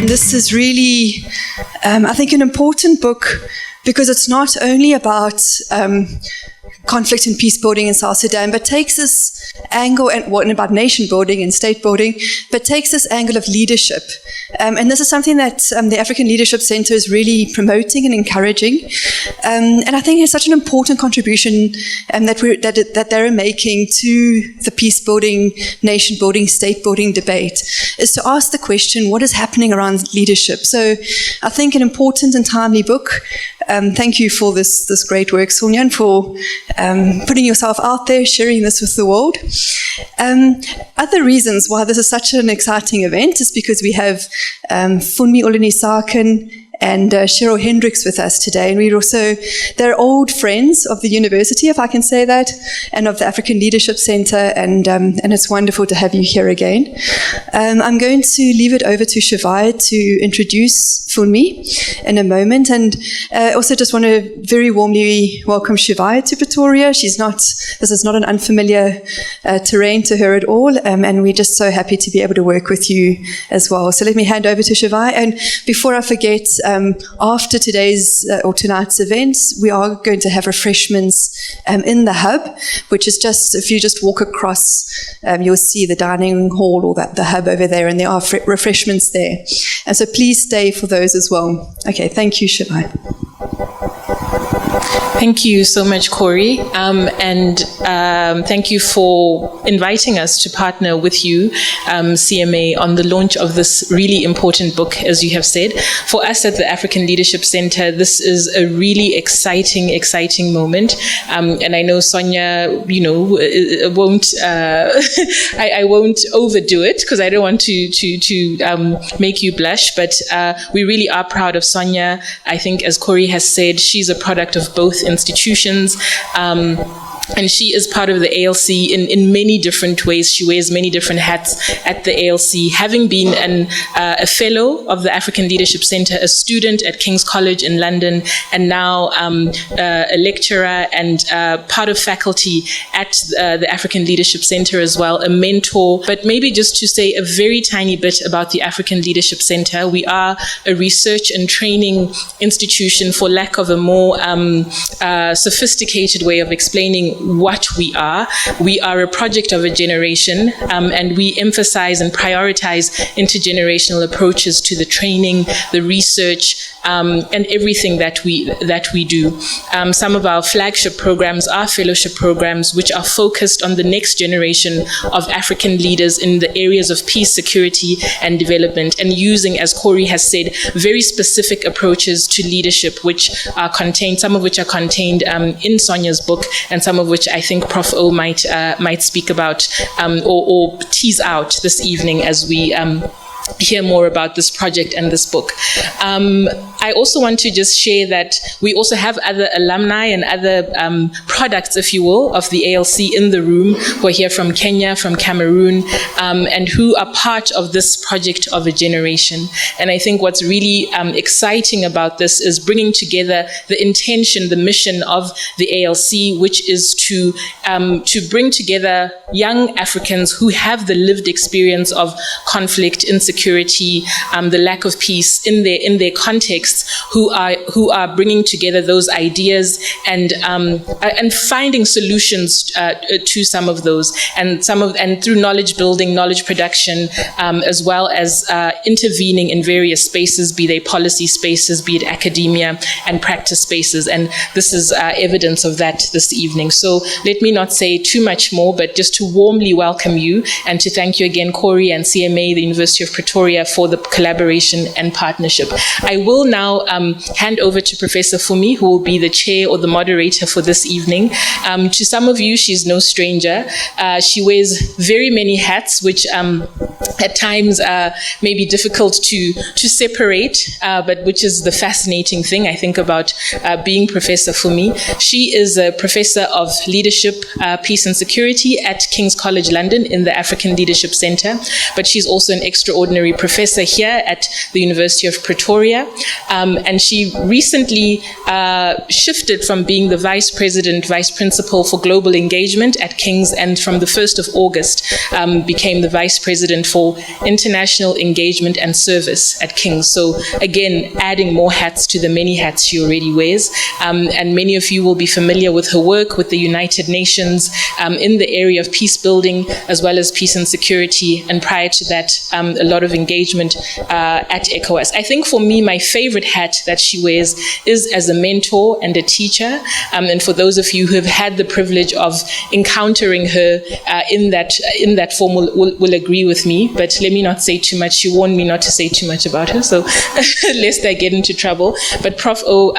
This is really, I think, an important book because it's not only about conflict and peace building in South Sudan, but takes this angle, and about nation building and state building, but takes this angle of leadership. And this is something that the African Leadership Center is really promoting and encouraging. And I think it's such an important contribution that they're making to the peace building, nation building, state building debate, is to ask the question, what is happening around leadership? So I think an important and timely book. Thank you for this great work, Sonja, and for putting yourself out there, sharing this with the world. Other reasons why this is such an exciting event is because we have Funmi Olunisaken and Cheryl Hendricks with us today. And they're old friends of the university, if I can say that, and of the African Leadership Center, and it's wonderful to have you here again. I'm going to leave it over to Shivai to introduce Funmi in a moment, and also just want to very warmly welcome Shivai to Pretoria. This is not an unfamiliar terrain to her at all, and we're just so happy to be able to work with you as well. So let me hand over to Shivai, and before I forget, after today's or tonight's events, we are going to have refreshments in the hub, which is just, if you just walk across, you'll see the dining hall or the hub over there, and there are refreshments there. And so please stay for those as well. Okay, thank you, Shivai. Thank you so much, Corey, and thank you for inviting us to partner with you, CMA, on the launch of this really important book, as you have said. For us at the African Leadership Center, this is a really exciting moment, and I know Sonja, won't. I won't overdo it because I don't want to make you blush, but we really are proud of Sonja. I think, as Corey has said, she's a product of both institutions. And she is part of the ALC in many different ways. She wears many different hats at the ALC, having been a fellow of the African Leadership Center, a student at King's College in London, and now a lecturer and part of faculty at the African Leadership Center as well, a mentor. But maybe just to say a very tiny bit about the African Leadership Center, we are a research and training institution, for lack of a more sophisticated way of explaining what we are. We are a project of a generation, and we emphasize and prioritize intergenerational approaches to the training, the research, and everything that we do. Some of our flagship programs are fellowship programs, which are focused on the next generation of African leaders in the areas of peace, security, and development, and using, as Corey has said, very specific approaches to leadership, which are contained, some of which are contained in Sonja's book, and some of which I think Prof. O might speak about or tease out this evening as we hear more about this project and this book. I also want to just share that we also have other alumni and other products, if you will, of the ALC in the room who are here from Kenya, from Cameroon, and who are part of this project of a generation. And I think what's really exciting about this is bringing together the intention, the mission of the ALC, which is to bring together young Africans who have the lived experience of conflict, insecurity, the lack of peace in their contexts, who are bringing together those ideas and finding solutions to some of those, and through knowledge building, knowledge production, as well as intervening in various spaces, be they policy spaces, be it academia and practice spaces. And this is evidence of that this evening. So let me not say too much more, but just to warmly welcome you and to thank you again, Corey and CMA, the University of Pretoria, Pretoria for the collaboration and partnership. I will now hand over to Professor Fumi, who will be the chair or the moderator for this evening. To some of you, she's no stranger. She wears very many hats, which at times may be difficult to separate, but which is the fascinating thing, I think, about being Professor Fumi. She is a professor of leadership, peace and security at King's College London in the African Leadership Centre, but she's also an extraordinary professor here at the University of Pretoria, and she recently shifted from being the vice principal for global engagement at King's, and from the 1st of August became the vice president for international engagement and service at King's. So again, adding more hats to the many hats she already wears, and many of you will be familiar with her work with the United Nations in the area of peace building as well as peace and security, and prior to that a lot of engagement at ECOWAS. I think for me, my favorite hat that she wears is as a mentor and a teacher, and for those of you who have had the privilege of encountering her in that form will agree with me, but let me not say too much. She warned me not to say too much about her, so lest I get into trouble. But Prof O,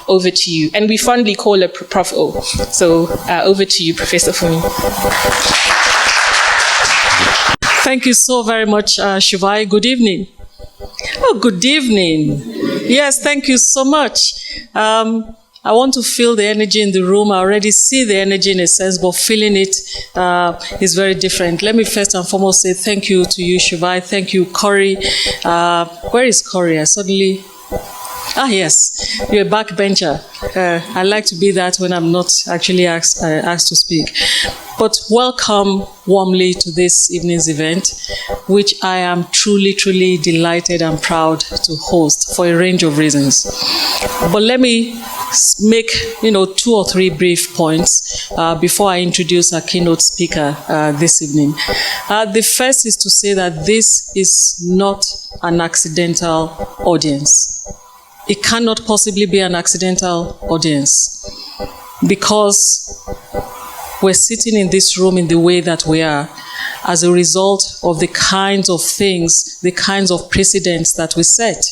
over to you. And we fondly call her Prof O. So over to you, Professor Fumi. Thank you so very much, Shivai. Good evening. Oh, good evening. Yes, thank you so much. I want to feel the energy in the room. I already see the energy in a sense, but feeling it is very different. Let me first and foremost say thank you to you, Shivai. Thank you, Corey. Where is Corey? Yes, you're a backbencher. I like to be that when I'm not actually asked to speak. But welcome warmly to this evening's event, which I am truly, truly delighted and proud to host for a range of reasons. But let me make 2 or 3 brief points before I introduce our keynote speaker this evening. The first is to say that this is not an accidental audience. It cannot possibly be an accidental audience because we're sitting in this room in the way that we are as a result of the kinds of things, the kinds of precedents that we set.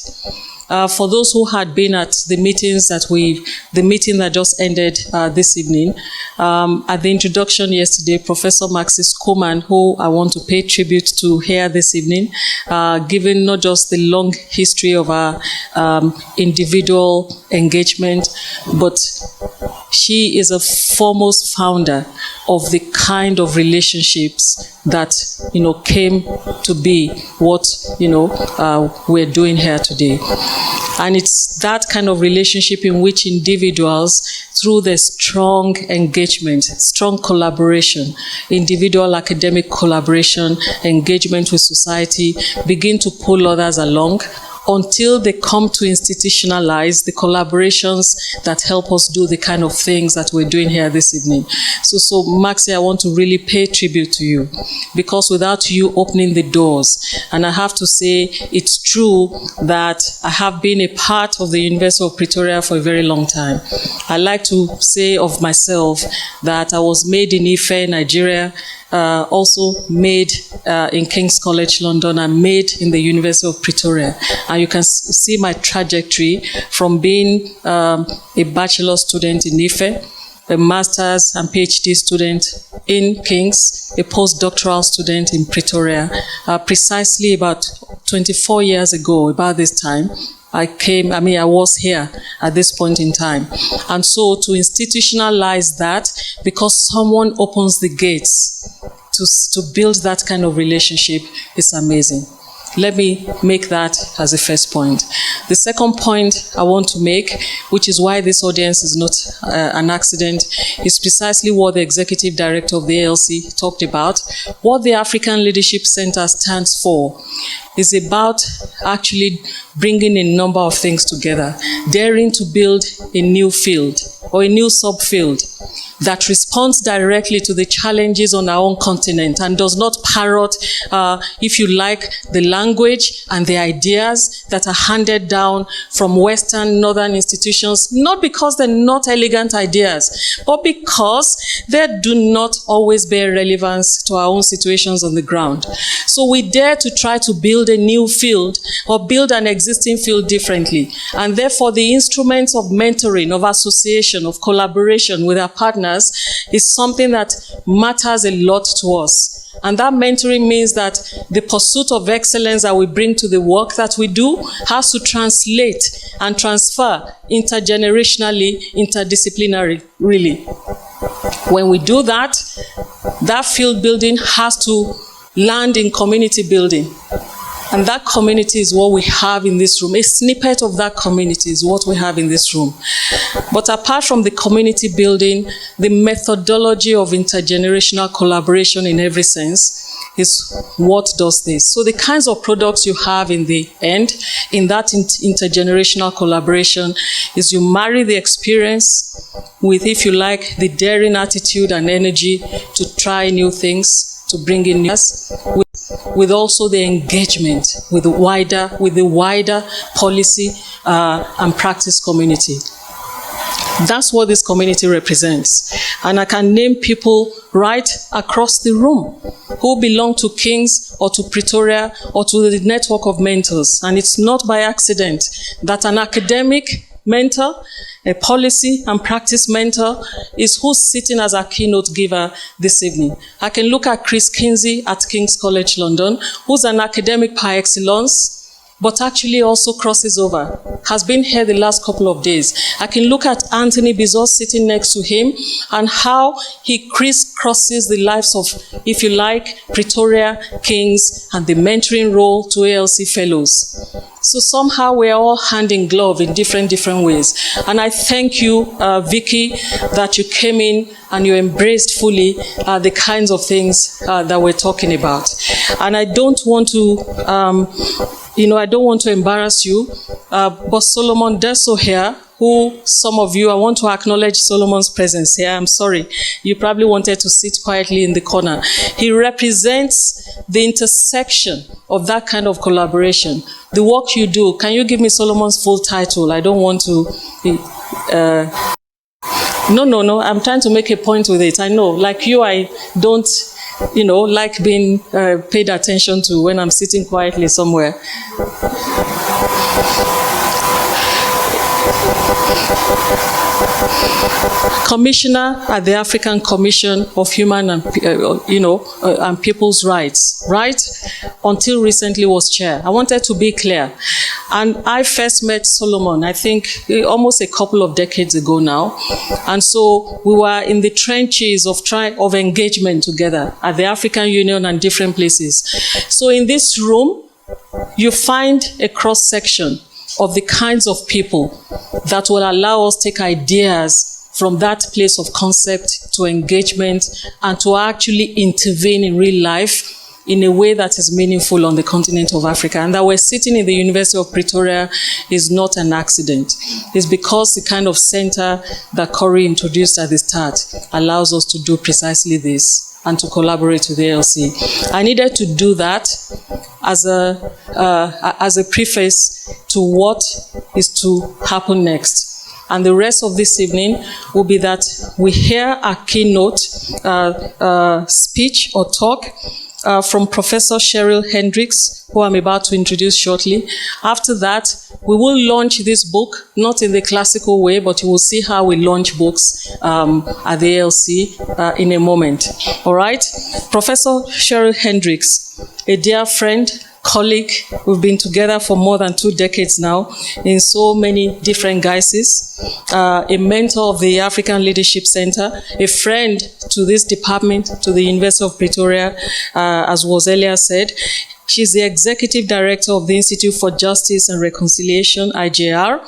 For those who had been at the meetings the meeting that just ended this evening, at the introduction yesterday, Professor Maxis Kuman, who I want to pay tribute to here this evening, given not just the long history of our individual engagement, but she is a foremost founder of the kind of relationships that came to be what we're doing here today. And it's that kind of relationship in which individuals, through their strong engagement, strong collaboration, individual academic collaboration, engagement with society, begin to pull others along until they come to institutionalize the collaborations that help us do the kind of things that we're doing here this evening. So Maxi, I want to really pay tribute to you, because without you opening the doors, and I have to say it's true that I have been a part of the University of Pretoria for a very long time. I like to say of myself that I was made in Ife, Nigeria, also made in King's College London, and made in the University of Pretoria. And you can see my trajectory from being a bachelor student in Ife, a master's and PhD student in King's, a postdoctoral student in Pretoria. Precisely about 24 years ago, about this time, I was here at this point in time. And so to institutionalize that, because someone opens the gates to build that kind of relationship, is amazing. Let me make that as a first point. The second point I want to make, which is why this audience is not an accident, is precisely what the Executive Director of the ALC talked about. What the African Leadership Center stands for is about actually bringing a number of things together, daring to build a new field or a new subfield. that responds directly to the challenges on our own continent and does not parrot, if you like, the language and the ideas that are handed down from Western, Northern institutions, not because they're not elegant ideas, but because they do not always bear relevance to our own situations on the ground. So we dare to try to build a new field or build an existing field differently. And therefore, the instruments of mentoring, of association, of collaboration with our partners is something that matters a lot to us. And that mentoring means that the pursuit of excellence that we bring to the work that we do has to translate and transfer intergenerationally, interdisciplinary, really. When we do that, that field building has to land in community building. And that community is what we have in this room. A snippet of that community is what we have in this room. But apart from the community building, the methodology of intergenerational collaboration in every sense is what does this. So the kinds of products you have in the end, in that intergenerational collaboration, is you marry the experience with, if you like, the daring attitude and energy to try new things, to bring in news, with also the engagement with the wider policy and practice community. That's what this community represents. And I can name people right across the room who belong to King's or to Pretoria or to the network of mentors. And it's not by accident that an academic mentor, a policy and practice mentor, is who's sitting as our keynote giver this evening. I can look at Chris Kinsey at King's College London, who's an academic par excellence, but actually also crosses over, has been here the last couple of days. I can look at Anthony Bizos sitting next to him and how he crisscrosses the lives of, if you like, Pretoria, King's, and the mentoring role to ALC fellows. So somehow we're all hand in glove in different ways. And I thank you, Vicky, that you came in and you embraced fully the kinds of things that we're talking about. And I don't want to, I don't want to embarrass you, but Solomon Deso here, who some of you, I want to acknowledge Solomon's presence here. I'm sorry. You probably wanted to sit quietly in the corner. He represents the intersection of that kind of collaboration. The work you do, can you give me Solomon's full title? I don't want to... No, I'm trying to make a point with it. I know, like you, I don't... like being paid attention to when I'm sitting quietly somewhere. Commissioner at the African Commission of Human and People's Rights, right? Until recently was chair. I wanted to be clear. And I first met Solomon, I think, almost a couple of decades ago now. And so we were in the trenches of engagement together at the African Union and different places. So in this room, you find a cross-section of the kinds of people that will allow us to take ideas from that place of concept to engagement and to actually intervene in real life in a way that is meaningful on the continent of Africa. And that we're sitting in the University of Pretoria is not an accident. It's because the kind of center that Corey introduced at the start allows us to do precisely this and to collaborate with the ALC. I needed to do that as a preface to what is to happen next. And the rest of this evening will be that we hear a keynote speech or talk from Professor Cheryl Hendricks, who I'm about to introduce shortly. After that, we will launch this book, not in the classical way, but you will see how we launch books at the ALC in a moment. All right? Professor Cheryl Hendricks, a dear friend, colleague. We've been together for more than 2 decades now in so many different guises. A mentor of the African Leadership Center, a friend to this department, to the University of Pretoria, as was earlier said. She's the Executive Director of the Institute for Justice and Reconciliation, IJR.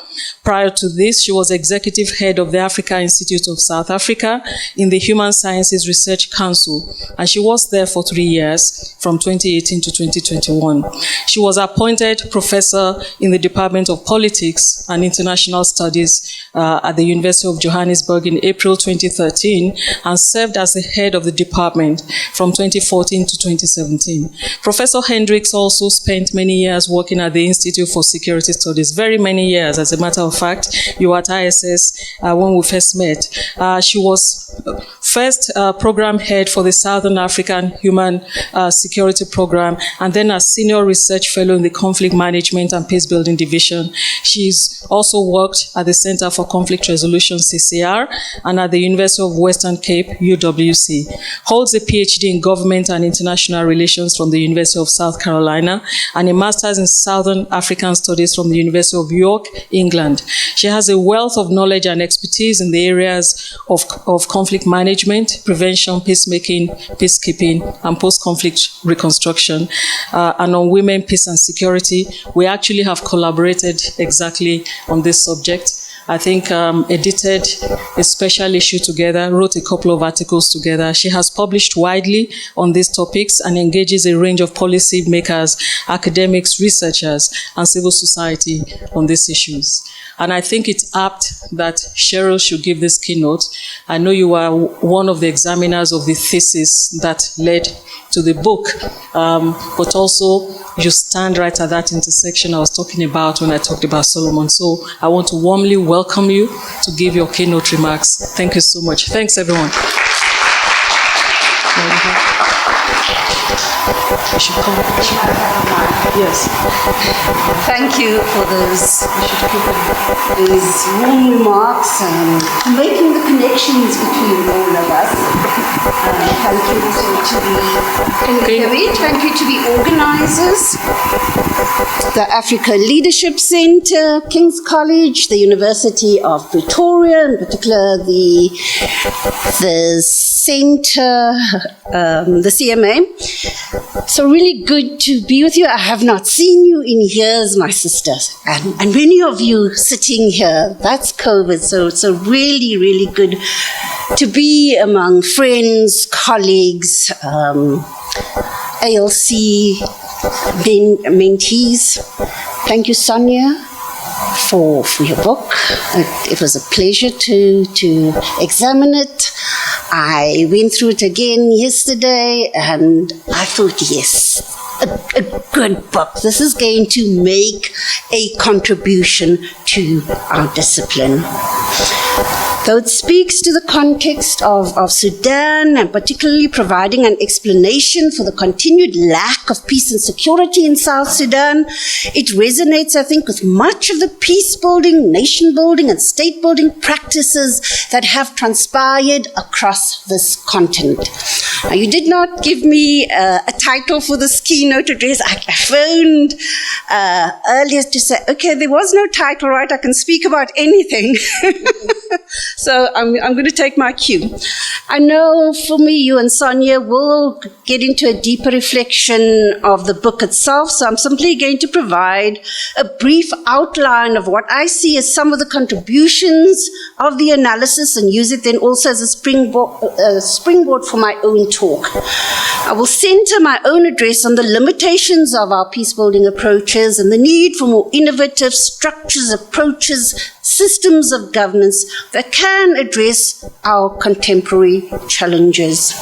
Prior to this, she was Executive Head of the Africa Institute of South Africa in the Human Sciences Research Council, and she was there for 3 years, from 2018 to 2021. She was appointed Professor in the Department of Politics and International Studies at the University of Johannesburg in April 2013, and served as the head of the department from 2014 to 2017. Professor Hendricks also spent many years working at the Institute for Security Studies, very many years. As a matter of fact, you were at ISS when we first met. She was first program head for the Southern African Human Security Program, and then a senior research fellow in the Conflict Management and Peace Building Division. She's also worked at the Center for Conflict Resolution, CCR, and at the University of Western Cape, UWC. Holds a PhD in Government and International Relations from the University of South Carolina, and a Master's in Southern African Studies from the University of York, England. She has a wealth of knowledge and expertise in the areas of conflict management, prevention, peacemaking, peacekeeping, and post-conflict reconstruction, and on women, peace and security. We actually have collaborated exactly on this subject. I think edited a special issue together, wrote a couple of articles together. She has published widely on these topics and engages a range of policy makers, academics, researchers, and civil society on these issues. And I think it's apt that Cheryl should give this keynote. I know you are one of the examiners of the thesis that led to the book, but also you stand right at that intersection I was talking about when I talked about Solomon. So I want to warmly welcome you to give your keynote remarks. Thank you so much. Thanks, everyone. Yes. Thank you for those warm remarks and making the connections between all of us. Thank you also thank you to the organizers, the Africa Leadership Center, King's College, the University of Pretoria, in particular the center, the CMA. So really good to be with you. I have not seen you in years, my sisters, and many of you sitting here. That's COVID, so it's really, really good to be among friends, colleagues, ALC mentees. Thank you, Sonja, for your book. It was a pleasure to examine it. I went through it again yesterday, and I thought, yes, a good book. This is going to make a contribution to our discipline. Though it speaks to the context of Sudan, and particularly providing an explanation for the continued lack of peace and security in South Sudan, it resonates, I think, with much of the peace-building, nation-building, and state-building practices that have transpired across this continent. Now, you did not give me a title for this keynote address. I phoned earlier to say, okay, there was no title, right? I can speak about anything. So I'm going to take my cue. I know for me, you and Sonja will get into a deeper reflection of the book itself, so I'm simply going to provide a brief outline of what I see as some of the contributions of the analysis and use it then also as a springboard for my own talk. I will center my own address on the limitations of our peace-building approaches and the need for more innovative structures, approaches, systems of governance that can address our contemporary challenges.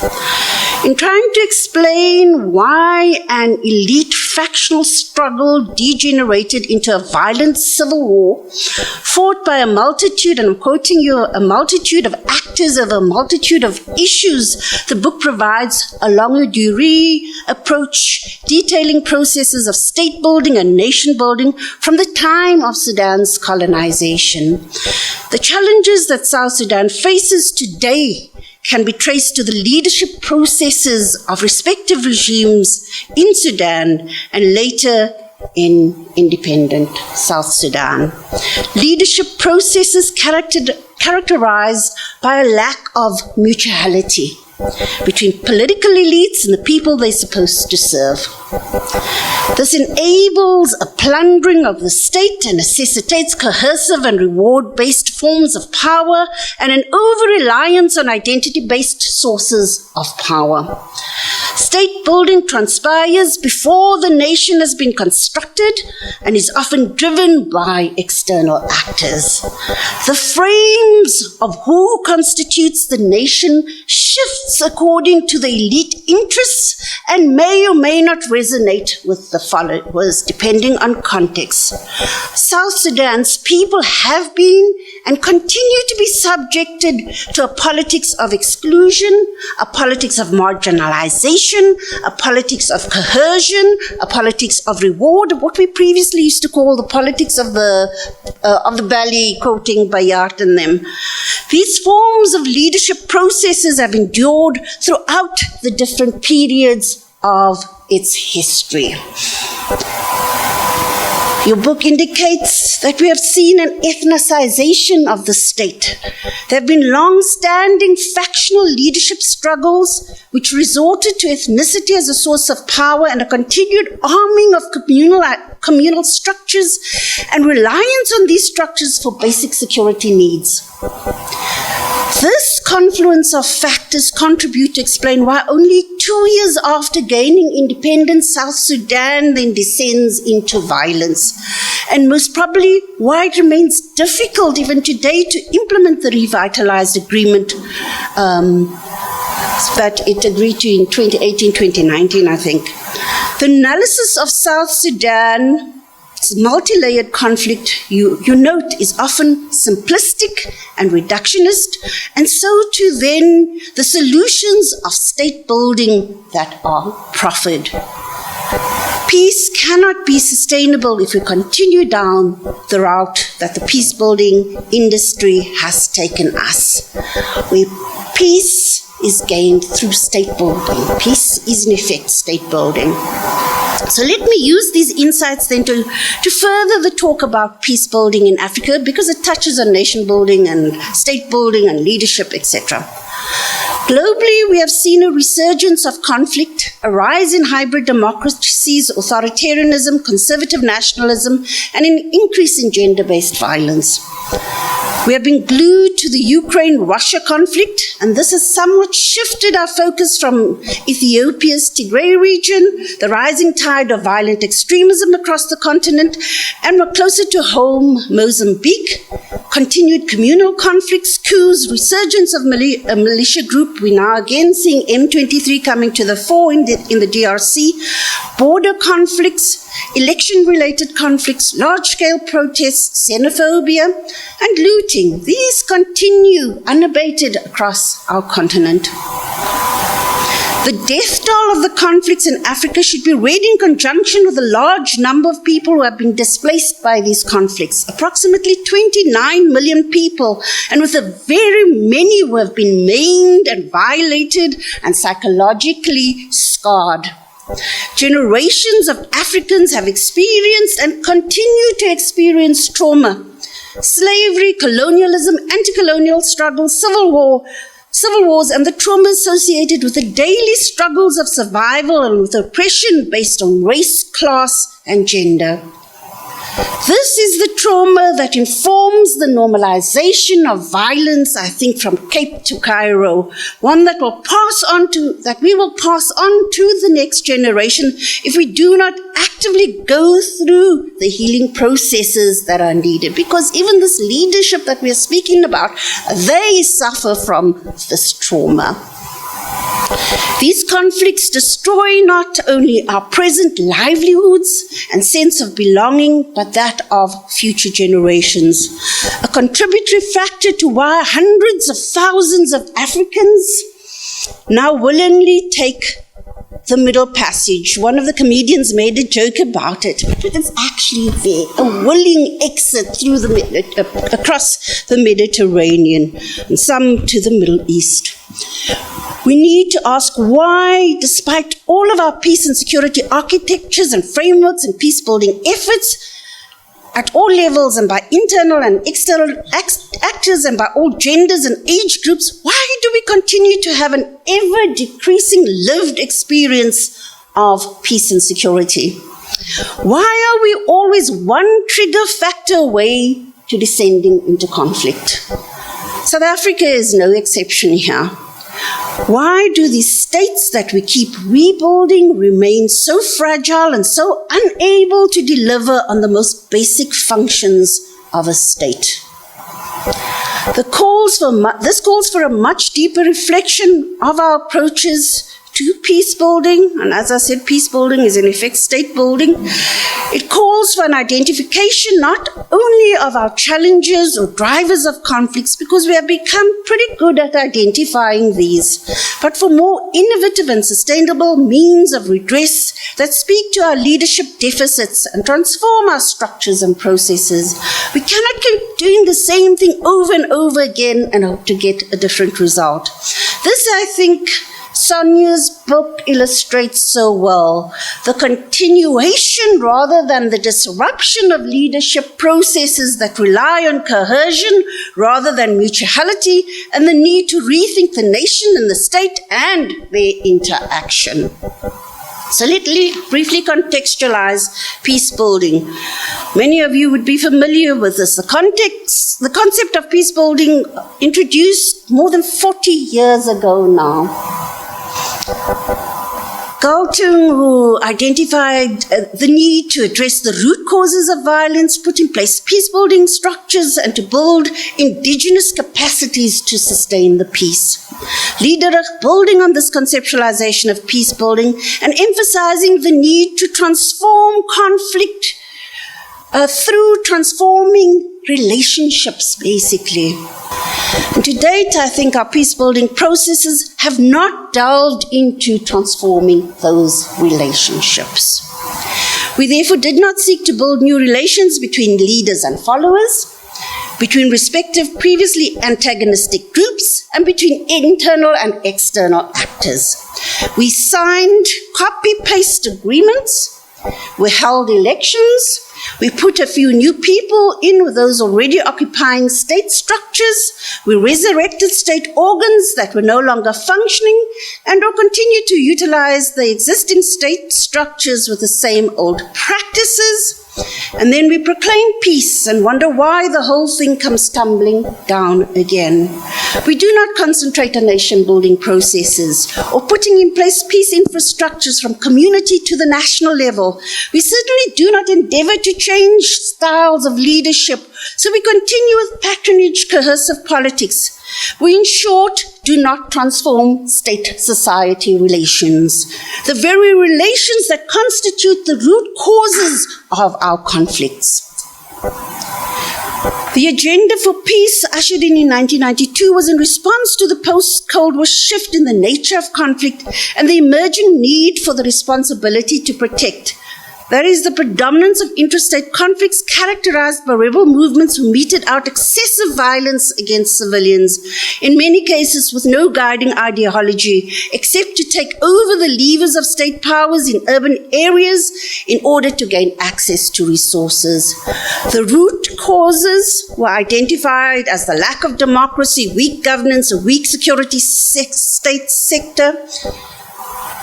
In trying to explain why an elite factional struggle degenerated into a violent civil war fought by a multitude, and I'm quoting you, a multitude of actors over a multitude of issues, the book provides a longue durée approach detailing processes of state building and nation building from the time of Sudan's colonization. The challenges that South Sudan faces today can be traced to the leadership processes of respective regimes in Sudan and later in independent South Sudan. Leadership processes characterized by a lack of mutuality between political elites and the people they're supposed to serve. This enables a plundering of the state and necessitates coercive and reward-based forms of power and an over-reliance on identity-based sources of power. State building transpires before the nation has been constructed and is often driven by external actors. The frames of who constitutes the nation shifts according to the elite interests and may or may not resonate with the followers, depending on context. South Sudan's people have been and continue to be subjected to a politics of exclusion, a politics of marginalization, a politics of coercion, a politics of reward, what we previously used to call the politics of the belly, quoting Bayard and them. These forms of leadership processes have endured throughout the different periods of its history. Your book indicates that we have seen an ethnicization of the state. There have been long-standing factional leadership struggles which resorted to ethnicity as a source of power and a continued arming of communal structures and reliance on these structures for basic security needs. This confluence of factors contribute to explain why only 2 years after gaining independence, South Sudan then descends into violence. And most probably why it remains difficult even today to implement the revitalized agreement that it agreed to in 2018, 2019, I think. The analysis of South Sudan, multi-layered conflict, you note, is often simplistic and reductionist, and so too then the solutions of state building that are proffered. Peace cannot be sustainable if we continue down the route that the peace-building industry has taken us. Peace is gained through state building. Peace is in effect state building. So let me use these insights then to further the talk about peace building in Africa, because it touches on nation building and state building and leadership, etc. Globally, we have seen a resurgence of conflict, a rise in hybrid democracies, authoritarianism, conservative nationalism, and an increase in gender-based violence. We have been glued to the Ukraine-Russia conflict, and this has somewhat shifted our focus from Ethiopia's Tigray region, the rising tide of violent extremism across the continent, and we're closer to home, Mozambique, continued communal conflicts, coups, resurgence of a militia group. We're now again seeing M23 coming to the fore in the DRC, border conflicts, election-related conflicts, large-scale protests, xenophobia, and looting. These continue unabated across our continent. The death toll of the conflicts in Africa should be read in conjunction with the large number of people who have been displaced by these conflicts, approximately 29 million people, and with the very many who have been maimed and violated and psychologically scarred. Generations of Africans have experienced and continue to experience trauma. Slavery, colonialism, anti-colonial struggles, civil wars, and the trauma associated with the daily struggles of survival and with oppression based on race, class, and gender. This is the trauma that informs the normalization of violence, I think, from Cape to Cairo, one that we will pass on to the next generation if we do not actively go through the healing processes that are needed. Because even this leadership that we are speaking about, they suffer from this trauma. These conflicts destroy not only our present livelihoods and sense of belonging, but that of future generations. A contributory factor to why hundreds of thousands of Africans now willingly take the Middle Passage. One of the comedians made a joke about it, but it's actually there, a willing exit through across the Mediterranean, and some to the Middle East. We need to ask why, despite all of our peace and security architectures and frameworks and peace-building efforts, at all levels and by internal and external actors and by all genders and age groups, why do we continue to have an ever-decreasing lived experience of peace and security. Why are we always one trigger factor away to descending into conflict? South Africa is no exception here. Why do these states that we keep rebuilding remain so fragile and so unable to deliver on the most basic functions of a state? This calls for a much deeper reflection of our approaches to peace building, and as I said, peace building is in effect state building. It calls for an identification not only of our challenges or drivers of conflicts, because we have become pretty good at identifying these, but for more innovative and sustainable means of redress that speak to our leadership deficits and transform our structures and processes. We cannot keep doing the same thing over and over again and hope to get a different result. This, I think, Sonja's book illustrates so well. The continuation rather than the disruption of leadership processes that rely on cohesion rather than mutuality, and the need to rethink the nation and the state and their interaction. So let me briefly contextualize peace building. Many of you would be familiar with this. The concept of peace building introduced more than 40 years ago now. Galtung, who identified the need to address the root causes of violence, put in place peace-building structures and to build indigenous capacities to sustain the peace. Liederich, building on this conceptualization of peace building and emphasizing the need to transform conflict through transforming relationships, basically. And to date, I think our peace-building processes have not delved into transforming those relationships. We therefore did not seek to build new relations between leaders and followers, between respective previously antagonistic groups, and between internal and external actors. We signed copy-paste agreements, we held elections, we put a few new people in with those already occupying state structures. We resurrected state organs that were no longer functioning and or continued to utilize the existing state structures with the same old practices. And then we proclaim peace and wonder why the whole thing comes tumbling down again. We do not concentrate on nation-building processes or putting in place peace infrastructures from community to the national level. We certainly do not endeavor to change styles of leadership, so we continue with patronage coercive politics. We, in short, do not transform state-society relations, the very relations that constitute the root causes of our conflicts. The agenda for peace, ushered in 1992, was in response to the post-Cold War shift in the nature of conflict and the emerging need for the responsibility to protect. That is, the predominance of interstate conflicts characterized by rebel movements who meted out excessive violence against civilians, in many cases with no guiding ideology, except to take over the levers of state powers in urban areas in order to gain access to resources. The root causes were identified as the lack of democracy, weak governance, a weak security state sector,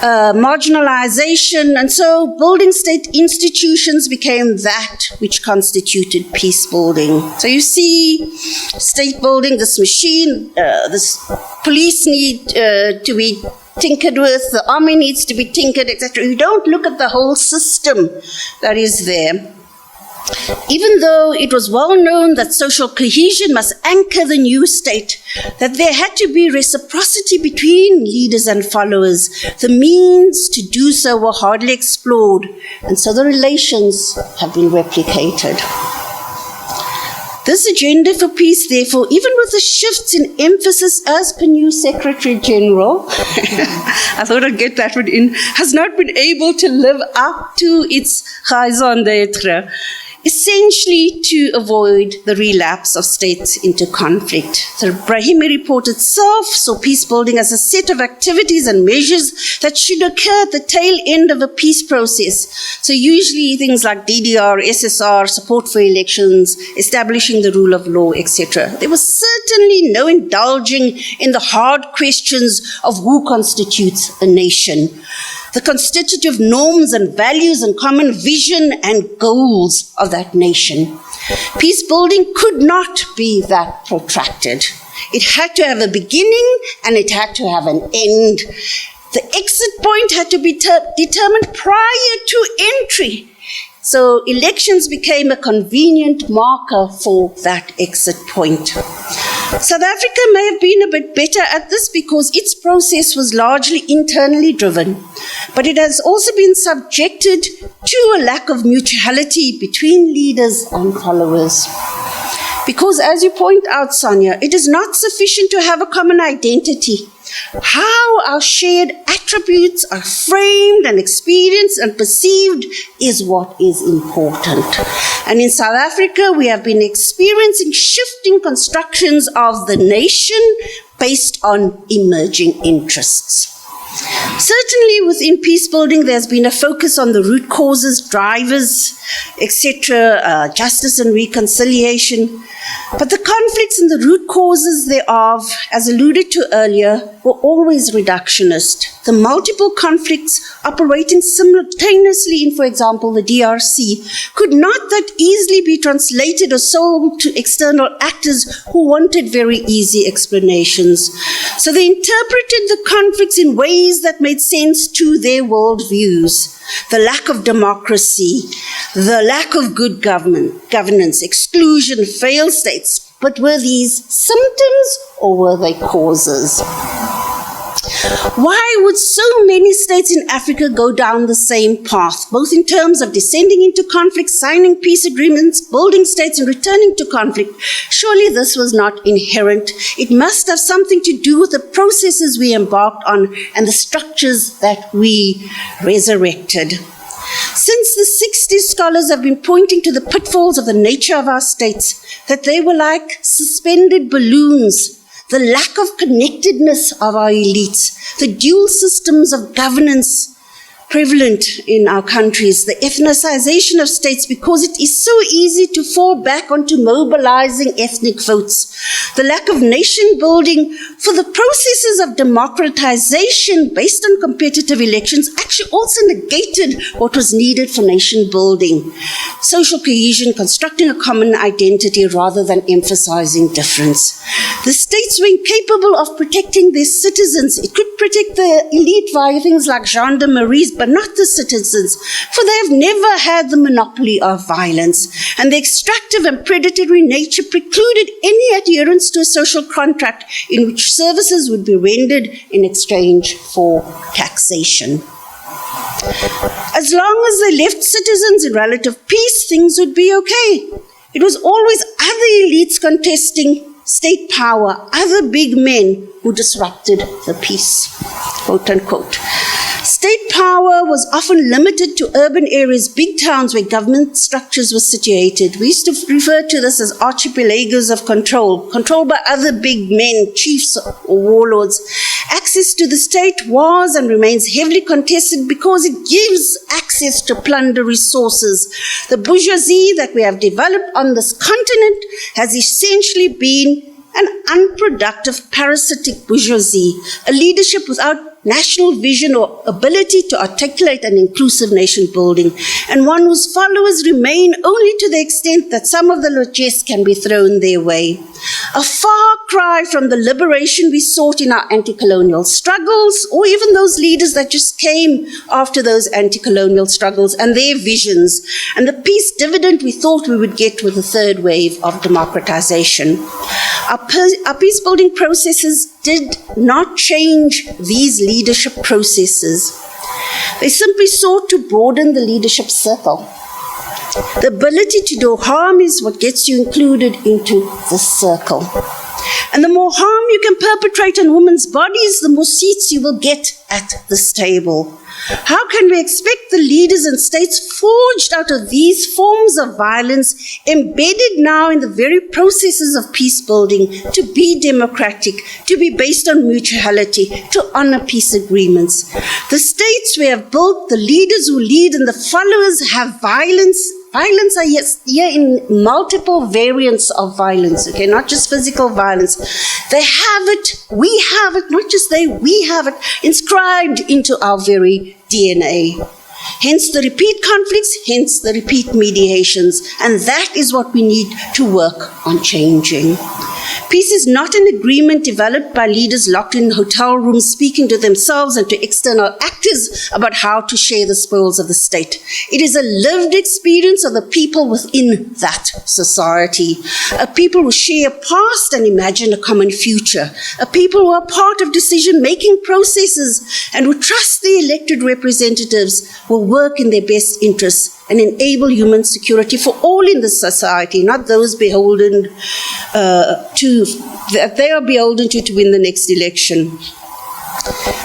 marginalization, and so building state institutions became that which constituted peace building. So you see state building, this machine, this police need to be tinkered with, the army needs to be tinkered, etc. You don't look at the whole system that is there. Even though it was well known that social cohesion must anchor the new state, that there had to be reciprocity between leaders and followers, the means to do so were hardly explored, and so the relations have been replicated. This agenda for peace, therefore, even with the shifts in emphasis as per new Secretary General, I thought I'd get that one in, has not been able to live up to its raison d'etre, essentially to avoid the relapse of states into conflict. The Brahimi report itself saw peace building as a set of activities and measures that should occur at the tail end of a peace process. So usually things like DDR, SSR, support for elections, establishing the rule of law, etc. There was certainly no indulging in the hard questions of who constitutes a nation. the constitutive norms and values and common vision and goals of that nation. Peace building could not be that protracted. It had to have a beginning and it had to have an end. The exit point had to be determined prior to entry. So elections became a convenient marker for that exit point. South Africa may have been a bit better at this because its process was largely internally driven, but it has also been subjected to a lack of mutuality between leaders and followers. Because, as you point out, Sonja, it is not sufficient to have a common identity. How our shared attributes are framed and experienced and perceived is what is important. And in South Africa, we have been experiencing shifting constructions of the nation based on emerging interests. Certainly within peace building, there's been a focus on the root causes, drivers, etc., justice and reconciliation. But the conflicts and the root causes thereof, as alluded to earlier, were always reductionist. The multiple conflicts operating simultaneously in, for example, the DRC, could not that easily be translated or sold to external actors who wanted very easy explanations. So they interpreted the conflicts in ways that made sense to their worldviews. The lack of democracy, the lack of good governance, exclusion, failed states. But were these symptoms or were they causes? Why would so many states in Africa go down the same path, both in terms of descending into conflict, signing peace agreements, building states, and returning to conflict? Surely this was not inherent. It must have something to do with the processes we embarked on and the structures that we resurrected. Since the 60s, scholars have been pointing to the pitfalls of the nature of our states, that they were like suspended balloons. The lack of connectedness of our elites, the dual systems of governance prevalent in our countries, the ethnicization of states because it is so easy to fall back onto mobilizing ethnic votes, the lack of nation building for the processes of democratization based on competitive elections actually also negated what was needed for nation building. Social cohesion, constructing a common identity rather than emphasizing difference. The states were incapable of protecting their citizens. It could protect the elite via things like gendarmeries, but not the citizens, for they have never had the monopoly of violence, and the extractive and predatory nature precluded any adherence to a social contract in which services would be rendered in exchange for taxation. As long as they left citizens in relative peace, things would be okay. It was always other elites contesting state power, other big men who disrupted the peace, quote unquote. State power was often limited to urban areas, big towns where government structures were situated. We used to refer to this as archipelagos of control, controlled by other big men, chiefs or warlords. Access to the state was and remains heavily contested because it gives access to plunder resources. The bourgeoisie that we have developed on this continent has essentially been an unproductive parasitic bourgeoisie, a leadership without national vision or ability to articulate an inclusive nation building, and one whose followers remain only to the extent that some of the largesse can be thrown their way. A far cry from the liberation we sought in our anti-colonial struggles, or even those leaders that just came after those anti-colonial struggles and their visions, and the peace dividend we thought we would get with the third wave of democratization. Our peace-building processes did not change these leadership processes. They simply sought to broaden the leadership circle. The ability to do harm is what gets you included into the circle. And the more harm you can perpetrate on women's bodies, the more seats you will get at this table. How can we expect the leaders and states forged out of these forms of violence, embedded now in the very processes of peace building, to be democratic, to be based on mutuality, to honor peace agreements? The states we have built, the leaders who lead and the followers have violence. Violence are here in multiple variants of violence, okay, not just physical violence. They have it, we have it, not just they, we have it, inscribed into our very DNA. Hence the repeat conflicts, hence the repeat mediations, and that is what we need to work on changing. Peace is not an agreement developed by leaders locked in hotel rooms speaking to themselves and to external actors about how to share the spoils of the state. It is a lived experience of the people within that society, a people who share a past and imagine a common future, a people who are part of decision-making processes and who trust the elected representatives will work in their best interests and enable human security for all in the society, not those beholden that they are beholden to win the next election.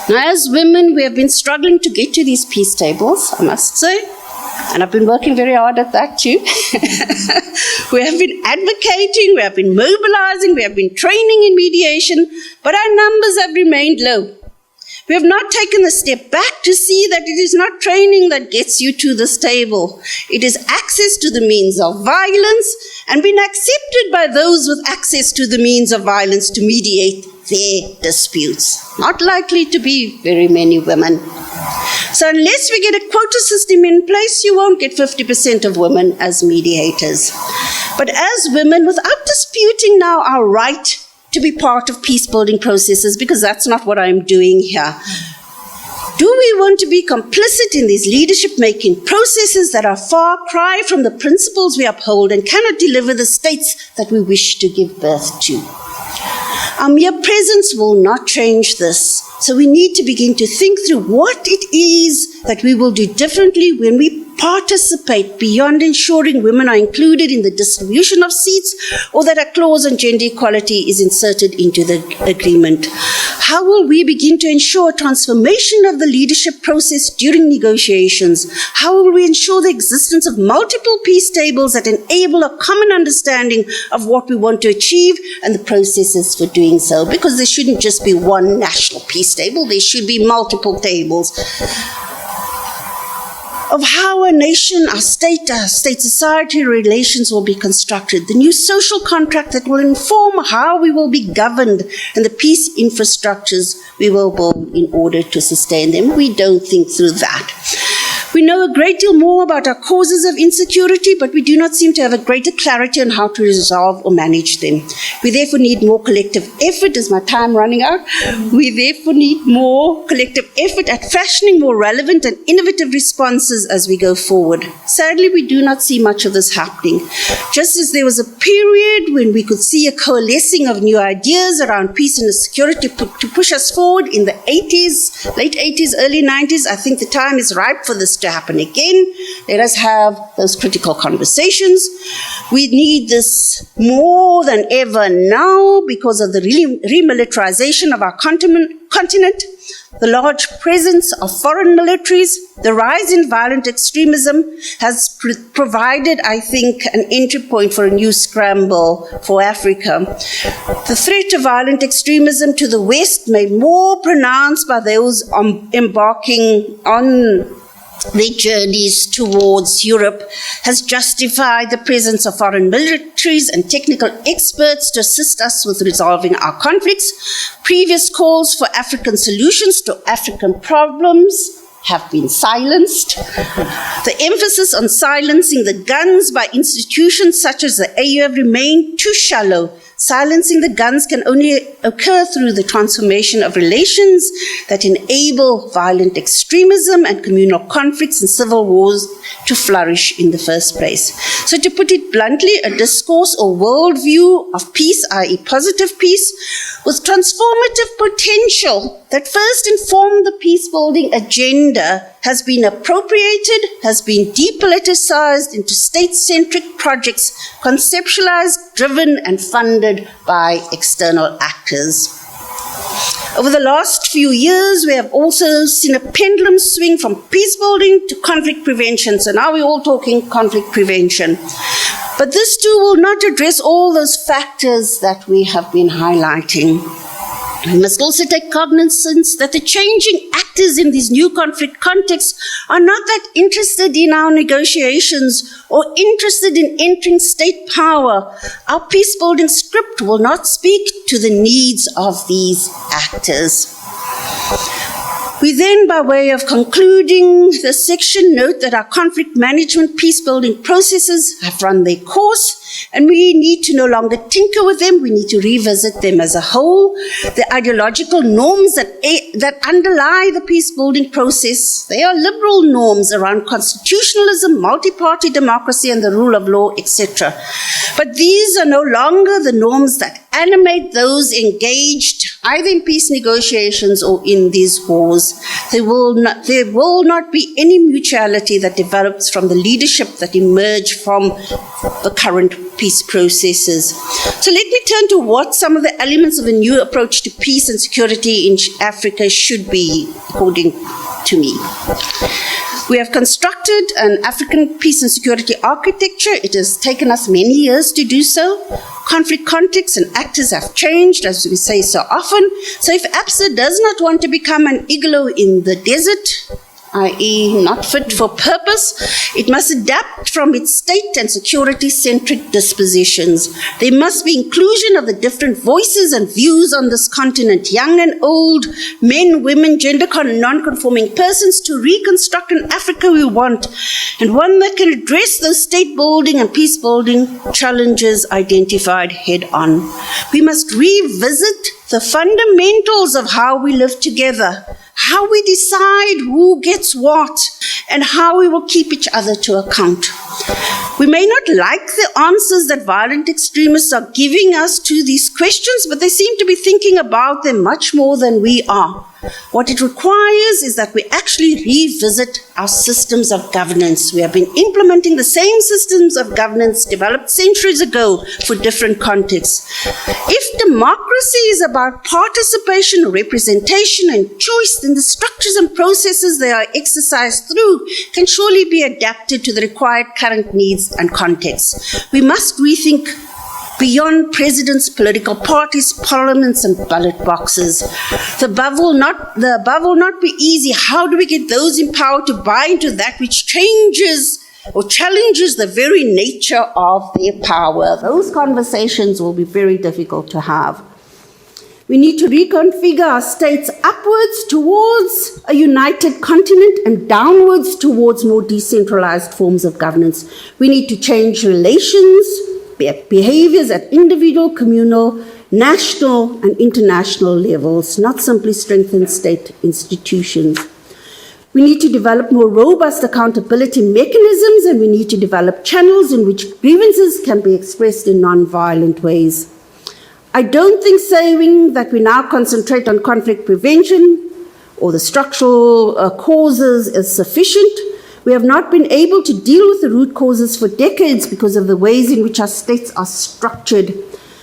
Now, as women, we have been struggling to get to these peace tables, I must say, and I've been working very hard at that too. We have been advocating, we have been mobilizing, we have been training in mediation, but our numbers have remained low. We have not taken a step back to see that it is not training that gets you to this table. It is access to the means of violence and being accepted by those with access to the means of violence to mediate their disputes. Not likely to be very many women. So unless we get a quota system in place, you won't get 50% of women as mediators. But as women, without disputing now our right to be part of peace-building processes, because that's not what I'm doing here. Do we want to be complicit in these leadership-making processes that are far cry from the principles we uphold and cannot deliver the states that we wish to give birth to? Our mere presence will not change this. So we need to begin to think through what it is that we will do differently when we participate beyond ensuring women are included in the distribution of seats or that a clause on gender equality is inserted into the agreement. How will we begin to ensure transformation of the leadership process during negotiations? How will we ensure the existence of multiple peace tables that enable a common understanding of what we want to achieve and the processes for doing so? Because there shouldn't just be one national peace table, there should be multiple tables of how a nation, our state-society relations will be constructed, the new social contract that will inform how we will be governed and the peace infrastructures we will build in order to sustain them. We don't think through that. We know a great deal more about our causes of insecurity, but we do not seem to have a greater clarity on how to resolve or manage them. We therefore need more collective effort. Is my time running out? We therefore need more collective effort at fashioning more relevant and innovative responses as we go forward. Sadly, we do not see much of this happening. Just as there was a period when we could see a coalescing of new ideas around peace and security to push us forward in the 80s, late 80s, early 90s, I think the time is ripe for this to happen again. Let us have those critical conversations. We need this more than ever now because of the remilitarization of our continent, the large presence of foreign militaries, the rise in violent extremism has provided, I think, an entry point for a new scramble for Africa. The threat of violent extremism to the West, made more pronounced by those embarking on their journeys towards Europe, has justified the presence of foreign militaries and technical experts to assist us with resolving our conflicts. Previous calls for African solutions to African problems have been silenced. The emphasis on silencing the guns by institutions such as the AU have remained too shallow. Silencing the guns can only occur through the transformation of relations that enable violent extremism and communal conflicts and civil wars to flourish in the first place. So to put it bluntly, a discourse or worldview of peace, i.e. positive peace, with transformative potential that first informed the peace-building agenda has been appropriated, has been depoliticized into state-centric projects, conceptualized, driven, and funded by external actors. Over the last few years, we have also seen a pendulum swing from peace-building to conflict prevention. So now we're all talking conflict prevention. But this too will not address all those factors that we have been highlighting. We must also take cognizance that the changing actors in these new conflict contexts are not that interested in our negotiations or interested in entering state power. Our peace-building script will not speak to the needs of these actors. We then, by way of concluding this section, note that our conflict management peace-building processes have run their course, and we need to no longer tinker with them. We need to revisit them as a whole. The ideological norms that underlie the peace-building process, they are liberal norms around constitutionalism, multi-party democracy, and the rule of law, etc. But these are no longer the norms that animate those engaged either in peace negotiations or in these wars. There will not be any mutuality that develops from the leadership that emerge from the current peace processes. So let me turn to what some of the elements of a new approach to peace and security in Africa should be, according to me. We have constructed an African peace and security architecture. It has taken us many years to do so. Conflict contexts and actors have changed, as we say so often. So if APSA does not want to become an igloo in the desert, i.e. not fit for purpose, it must adapt from its state and security-centric dispositions. There must be inclusion of the different voices and views on this continent, young and old, men, women, gender and non-conforming persons, to reconstruct an Africa we want, and one that can address those state-building and peace-building challenges identified head-on. We must revisit the fundamentals of how we live together, how we decide who gets what, and how we will keep each other to account. We may not like the answers that violent extremists are giving us to these questions, but they seem to be thinking about them much more than we are. What it requires is that we actually revisit our systems of governance. We have been implementing the same systems of governance developed centuries ago for different contexts. If democracy is about participation, representation, and choice, then the structures and processes they are exercised through can surely be adapted to the required current needs and contexts. We must rethink beyond presidents, political parties, parliaments, and ballot boxes. The above will not be easy. How do we get those in power to buy into that which changes or challenges the very nature of their power? Those conversations will be very difficult to have. We need to reconfigure our states upwards towards a united continent and downwards towards more decentralized forms of governance. We need to change relations, behaviors at individual, communal, national, and international levels, not simply strengthen state institutions. We need to develop more robust accountability mechanisms, and we need to develop channels in which grievances can be expressed in non-violent ways. I don't think saying that we now concentrate on conflict prevention or the structural causes is sufficient. We have not been able to deal with the root causes for decades because of the ways in which our states are structured.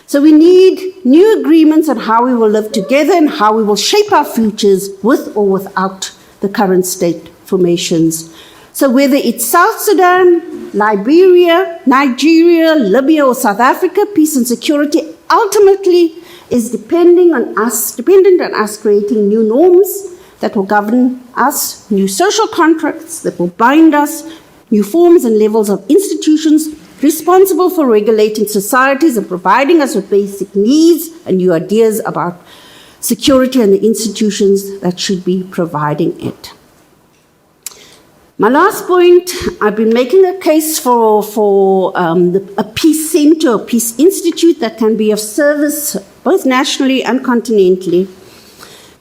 So we need new agreements on how we will live together and how we will shape our futures with or without the current state formations. So whether it's South Sudan, Liberia, Nigeria, Libya, or South Africa, peace and security ultimately is dependent on us creating new norms that will govern us, new social contracts that will bind us, new forms and levels of institutions responsible for regulating societies and providing us with basic needs and new ideas about security and the institutions that should be providing it. My last point, I've been making a case for a peace center or peace institute that can be of service both nationally and continentally.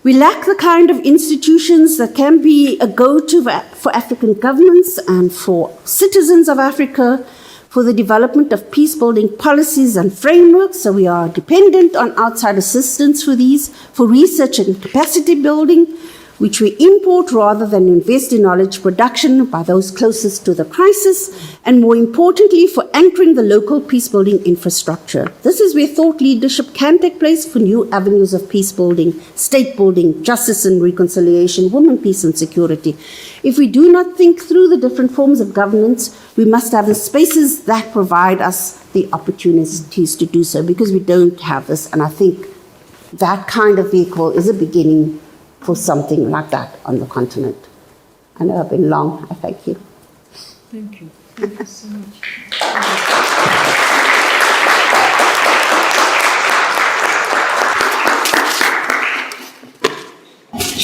We lack the kind of institutions that can be a go-to for African governments and for citizens of Africa for the development of peace-building policies and frameworks. So we are dependent on outside assistance for these, for research and capacity building, which we import rather than invest in knowledge production by those closest to the crisis, and more importantly, for anchoring the local peace-building infrastructure. This is where thought leadership can take place for new avenues of peace-building, state-building, justice and reconciliation, women, peace and security. If we do not think through the different forms of governance, we must have the spaces that provide us the opportunities to do so, because we don't have this, and I think that kind of vehicle is a beginning for something like that on the continent. I know I've been long. I thank you. Thank you. Thank you so much.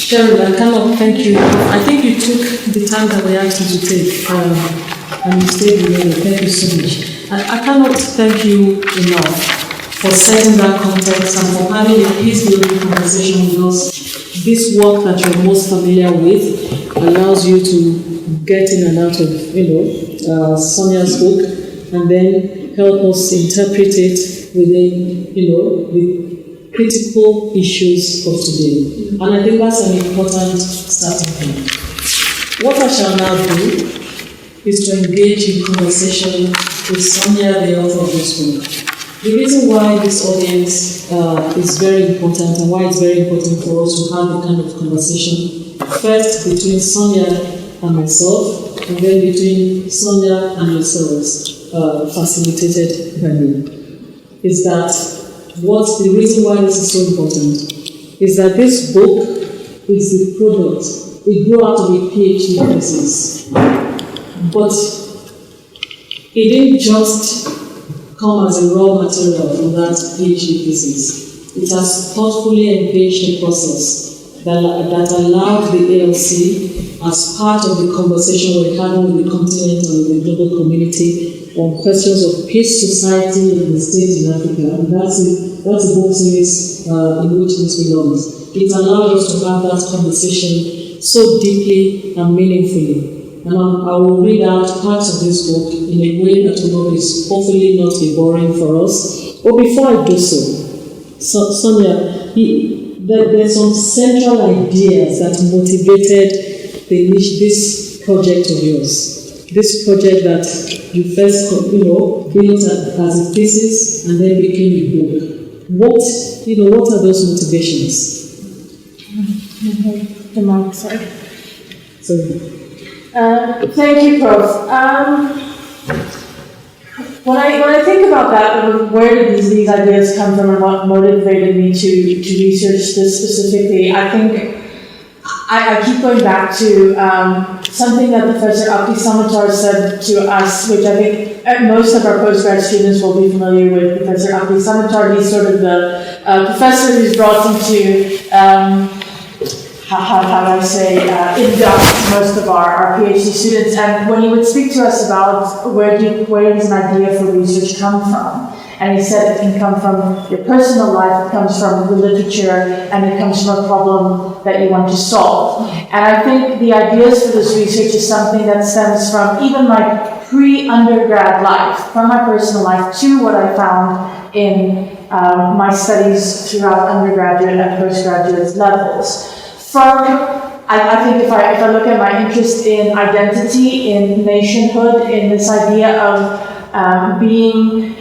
Cheryl, I cannot thank you. I think you took the time that we asked you to take, and you stayed with me. Thank you so much. I cannot thank you enough for setting that context and for having a peace-building conversation with us. This work that you're most familiar with allows you to get in and out of, Sonja's book, and then help us interpret it within, the critical issues of today. And I think that's an important starting point. What I shall now do is to engage in conversation with Sonja, the author of this book. The reason why this audience is very important and why it's very important for us to have a kind of conversation, first between Sonja and myself, and then between Sonja and yourselves, facilitated by me, is that the reason why this is so important is that this book is the product. It grew out of a PhD thesis. But it didn't just come as a raw material from that PhD thesis. It has thoughtfully engaged a process that allowed the ALC, as part of the conversation we're having with the continent and with the global community on questions of peace, society, and the state in Africa. And that's a book series in which this belongs. It allowed us to have that conversation so deeply and meaningfully. And I will read out parts of this book in a way that will hopefully not be boring for us. But before I do so, Sonja, there's some central ideas that motivated this project of yours. This project that you first, built as a thesis and then became a book. What are those motivations? The mark, sorry. Thank you, Prof. When I think about that, where did these ideas come from and what motivated me to research this specifically, I think I keep going back to something that Professor Abdi Samatar said to us, which I think most of our postgrad students will be familiar with. Professor Abdi Samatar, he's sort of the professor who's brought into induct most of our PhD students. And when he would speak to us about where does an idea for research come from, and he said it can come from your personal life, it comes from the literature, and it comes from a problem that you want to solve. And I think the ideas for this research is something that stems from even my pre-undergrad life, from my personal life, to what I found in my studies throughout undergraduate and postgraduate levels. I think if I look at my interest in identity, in nationhood, in this idea of being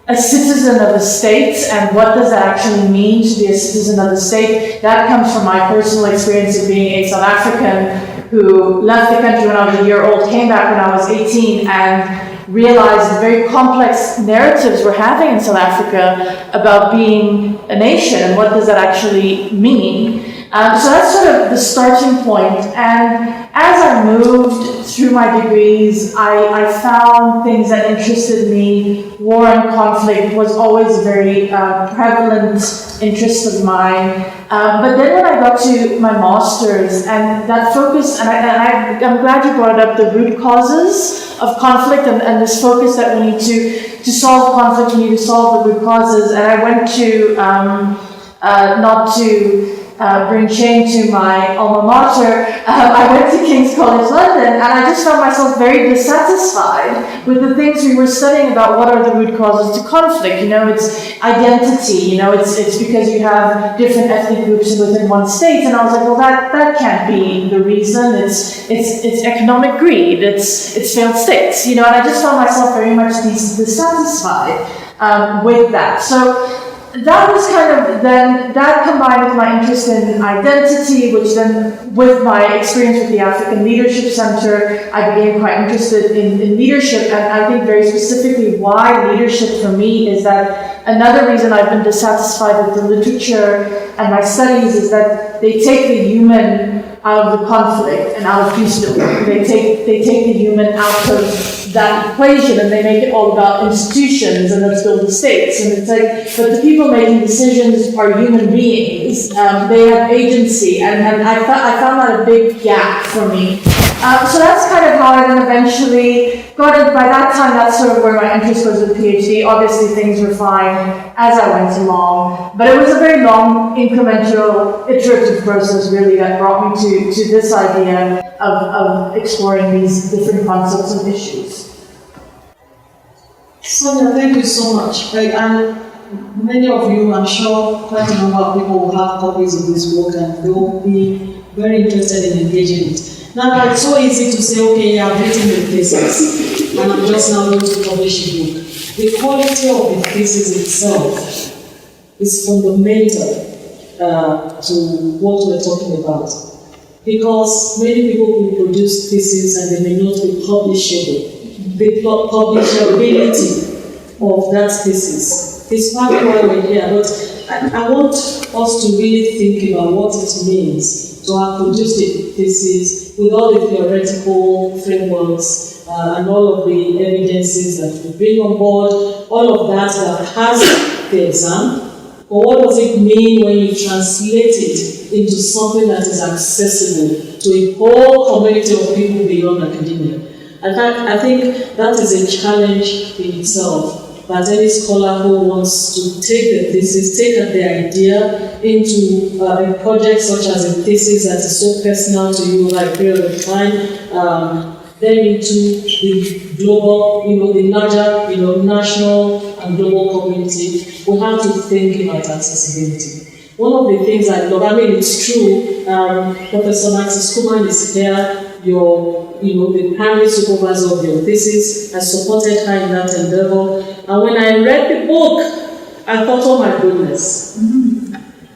a citizen of a state, and what does that actually mean to be a citizen of the state, that comes from my personal experience of being a South African who left the country when I was a year old, came back when I was 18, and realized the very complex narratives we're having in South Africa about being a nation, and what does that actually mean. So that's sort of the starting point. And as I moved through my degrees, I found things that interested me. War and conflict was always a very prevalent interest of mine. But then when I got to my master's, and that focus, and I'm glad you brought up the root causes of conflict, and this focus that we need to solve conflict, we need to solve the root causes. And I went to, not to bring shame to my alma mater, I went to King's College London, and I just found myself very dissatisfied with the things we were studying about what are the root causes to conflict. It's identity, it's because you have different ethnic groups within one state, and I was like, well, that can't be the reason. It's economic greed, it's failed states, and I just found myself very much dissatisfied with that. So that was kind of then, that combined with my interest in identity, which then with my experience with the African Leadership Center, I became quite interested in leadership. And I think very specifically why leadership for me is that another reason I've been dissatisfied with the literature and my studies is that they take the human out of the conflict and out of peace building. They take the human out of that equation and they make it all about institutions and let's build the states. And it's like, but the people making decisions are human beings. They have agency, and I found that a big gap for me. So that's kind of how I then eventually got it. By that time, that's sort of where my interest was with PhD. Obviously, things were fine as I went along, but it was a very long, incremental, iterative process really that brought me to this idea of exploring these different concepts and issues. Sonja, thank you so much. And many of you, I'm sure, quite a number of people will have copies of this book and they will be very interested in engaging it. Now, it's so easy to say, okay, I've written the thesis, and I'm just now going to publish a book. The quality of the thesis itself is fundamental to what we're talking about. Because many people will produce theses and they may not be publishable. The publishability of that thesis is partly why we're here. But I want us to really think about what it means to have produced a thesis with all the theoretical frameworks and all of the evidences that we bring on board, all of that has the exam. But what does it mean when you translate it into something that is accessible to a whole community of people beyond academia? In fact, I think that is a challenge in itself, that any scholar who wants to take the thesis, take the idea into a project such as a thesis that is so personal to you over a period of time, then into the global, the larger, national and global community, we have to think about accessibility. One of the things I love, it's true, Professor Maxis Kuman is here, the primary supervisor of your thesis. I supported her in that endeavor. And when I read the book, I thought, oh my goodness,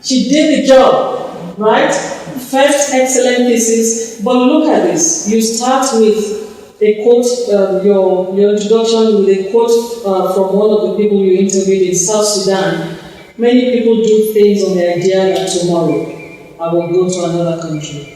she did the job, right? First excellent thesis, but look at this. You start with a quote, your introduction with a quote from one of the people you interviewed in South Sudan. Many people do things on the idea that tomorrow I will go to another country.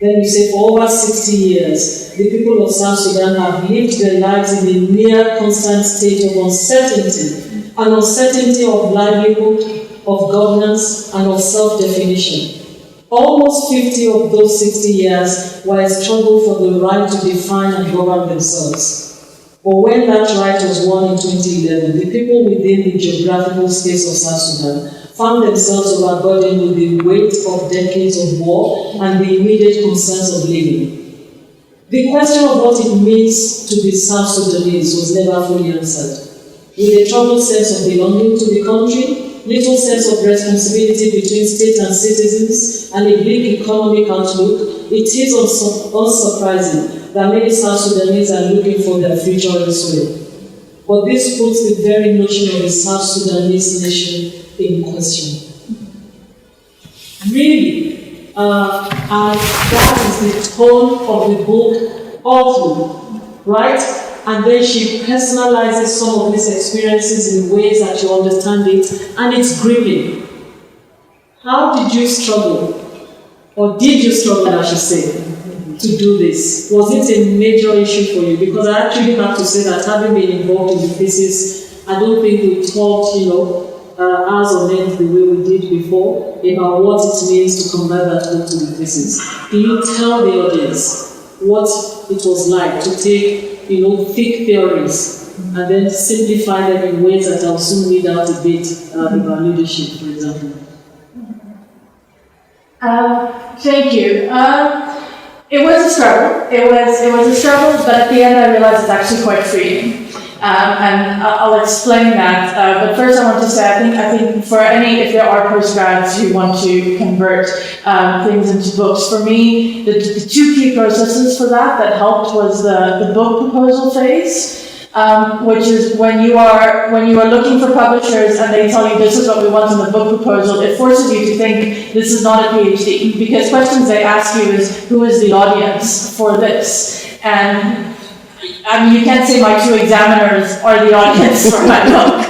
Then you say for over 60 years, the people of South Sudan have lived their lives in a near constant state of uncertainty, an uncertainty of livelihood, of governance, and of self-definition. Almost 50 of those 60 years were a struggle for the right to define and govern themselves. But when that right was won in 2011, the people within the geographical space of South Sudan found themselves overburdened with the weight of decades of war and the immediate concerns of living. The question of what it means to be South Sudanese was never fully answered. With a troubled sense of belonging to the country, little sense of responsibility between state and citizens, and a bleak economic outlook, it is unsurprising that many South Sudanese are looking for their future elsewhere. But this puts the very notion of a South Sudanese nation in question. Really, and that is the tone of the book all through, right? And then she personalizes some of these experiences in ways that you understand it, and it's gripping. How did you struggle, or did you struggle, I should say, to do this? Was it a major issue for you? Because I actually have to say that having been involved in the thesis, I don't think we talked, hours on end the way we did before about what it means to convert that book to the thesis. Can you tell the audience what it was like to take, thick theories and then simplify them in ways that I'll soon read out a bit about leadership, for example? Thank you. It was a struggle. It was a struggle, but at the end I realized it's actually quite freeing. And I'll explain that. But first I want to say, I think for if there are postgrads who want to convert things into books, for me, the two key processes for that helped was the book proposal phase, which is when you are looking for publishers and they tell you this is what we want in the book proposal, it forces you to think this is not a PhD, because questions they ask you is, who is the audience for this? And you can't say my two examiners are the audience for my book.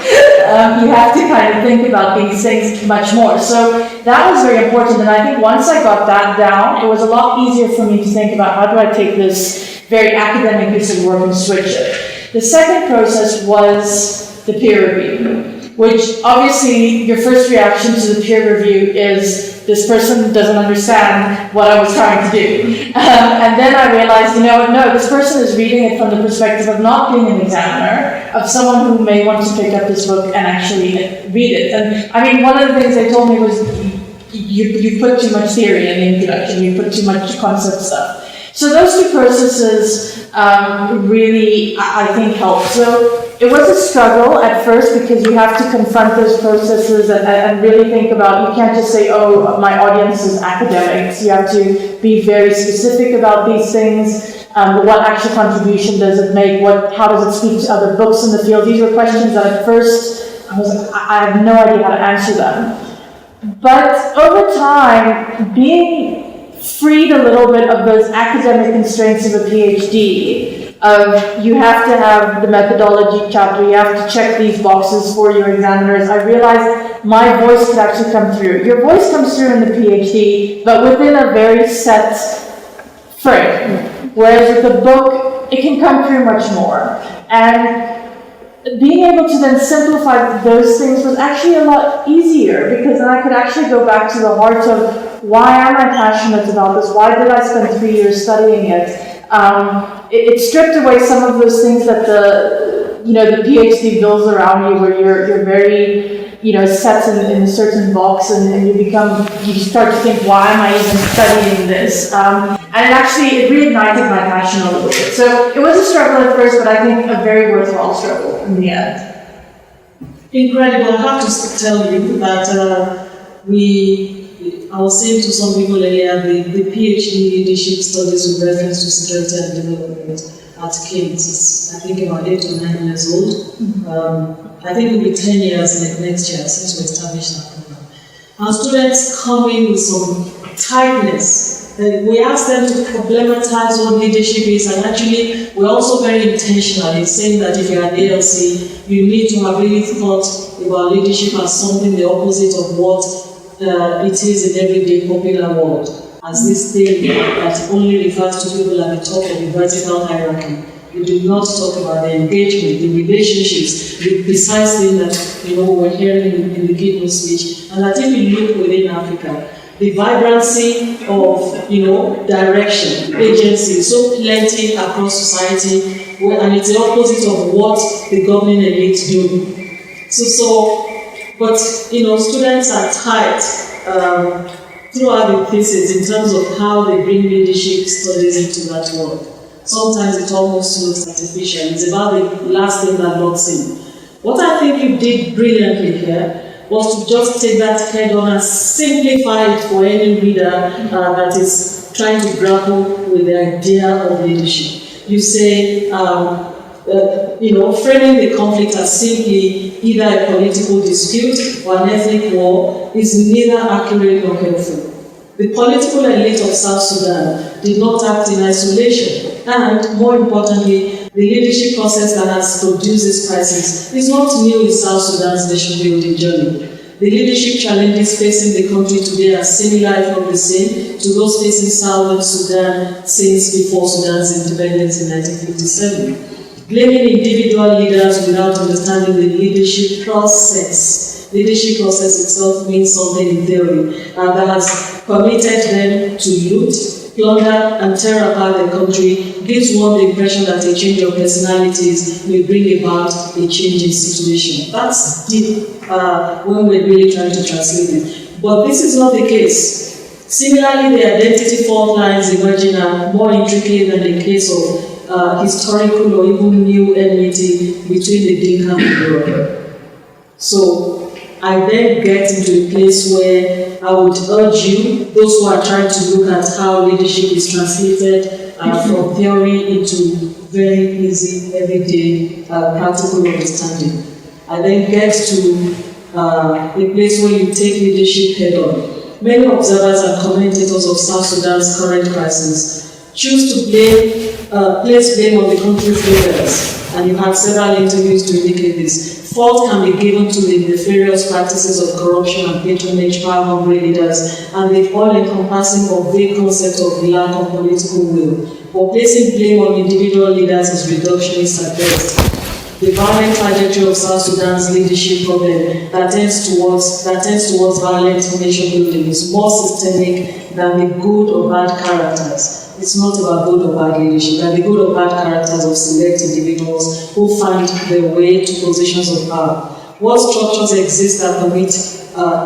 you have to kind of think about these things much more. So that was very important, and I think once I got that down, it was a lot easier for me to think about how do I take this very academic piece of work and switch it. The second process was the peer review, which obviously your first reaction to the peer review is this person doesn't understand what I was trying to do. And then I realized, no, this person is reading it from the perspective of not being an examiner, of someone who may want to pick up this book and actually read it. And I mean, one of the things they told me was, you put too much theory in the introduction, you put too much concept stuff. So those two processes really, I think, helped. So it was a struggle at first because you have to confront those processes and really think about, you can't just say, oh, my audience is academics. You have to be very specific about these things. What actual contribution does it make? How does it speak to other books in the field? These were questions that at first I was like, I have no idea how to answer them. But over time, being freed a little bit of those academic constraints of a PhD, of you have to have the methodology chapter, you have to check these boxes for your examiners, I realized my voice could actually come through. Your voice comes through in the PhD, but within a very set frame. Whereas with the book, it can come through much more. And being able to then simplify those things was actually a lot easier, because then I could actually go back to the heart of why am I passionate about this? Why did I spend 3 years studying it? It stripped away some of those things that the PhD builds around you, where you're very set in a certain box, and you start to think, why am I even studying this? And it reignited my passion a little bit. So it was a struggle at first, but I think a very worthwhile struggle in the end. Incredible. I have to tell you that I was saying to some people earlier, the PhD leadership studies with reference to security and development at King's is, I think, about 8 or 9 years old. I think it will be 10 years next year since we established that program. Our students come in with some tightness. We ask them to problematize what leadership is, and actually we're also very intentional in saying that if you're an ALC, you need to have really thought about leadership as something the opposite of what it is in everyday popular world, as this thing that only refers to people at the top of the vertical hierarchy. We do not talk about the engagement, the relationships, the precise thing that we're hearing in the keynote speech. And I think we look within Africa, the vibrancy of direction, agency, so plenty across society, and it's the opposite of what the governing elite do. But students are tight throughout the thesis in terms of how they bring leadership studies into that world. Sometimes it almost looks artificial. It's about the last thing that locks in. What I think you did brilliantly here was to just take that head on and simplify it for any reader that is trying to grapple with the idea of leadership. You say, framing the conflict as simply either a political dispute or an ethnic war is neither accurate nor helpful. The political elite of South Sudan did not act in isolation, and more importantly, the leadership process that has produced this crisis is not new in South Sudan's nation-building journey. The leadership challenges facing the country today are similar, if not the same, to those facing Southern Sudan since before Sudan's independence in 1957. Blaming individual leaders without understanding the leadership process. Leadership process itself means something in theory that has permitted them to loot, plunder, and tear apart the country, gives one the impression that a change of personalities will bring about a change in situation. That's deep when we're really trying to translate it. But this is not the case. Similarly, the identity fault lines emerging are more intricate than the case of historical or even new enmity between the Dinka and the Yoruba. So I then get into a place where I would urge you, those who are trying to look at how leadership is translated from theory into very easy, everyday, practical understanding. I then get to a place where you take leadership head on. Many observers and commentators of South Sudan's current crisis choose to place blame on the country's leaders, and you have several interviews to indicate this. Fault can be given to the nefarious practices of corruption and patronage, power-hungry leaders, and the all-encompassing or vague concept of the lack of political will. But placing blame on individual leaders is reductionist at best. The violent trajectory of South Sudan's leadership problem that tends towards violent nation building is more systemic than the good or bad characters. It's not about good or bad leadership, than the good or bad characters of select individuals who find their way to positions of power. What structures exist that permit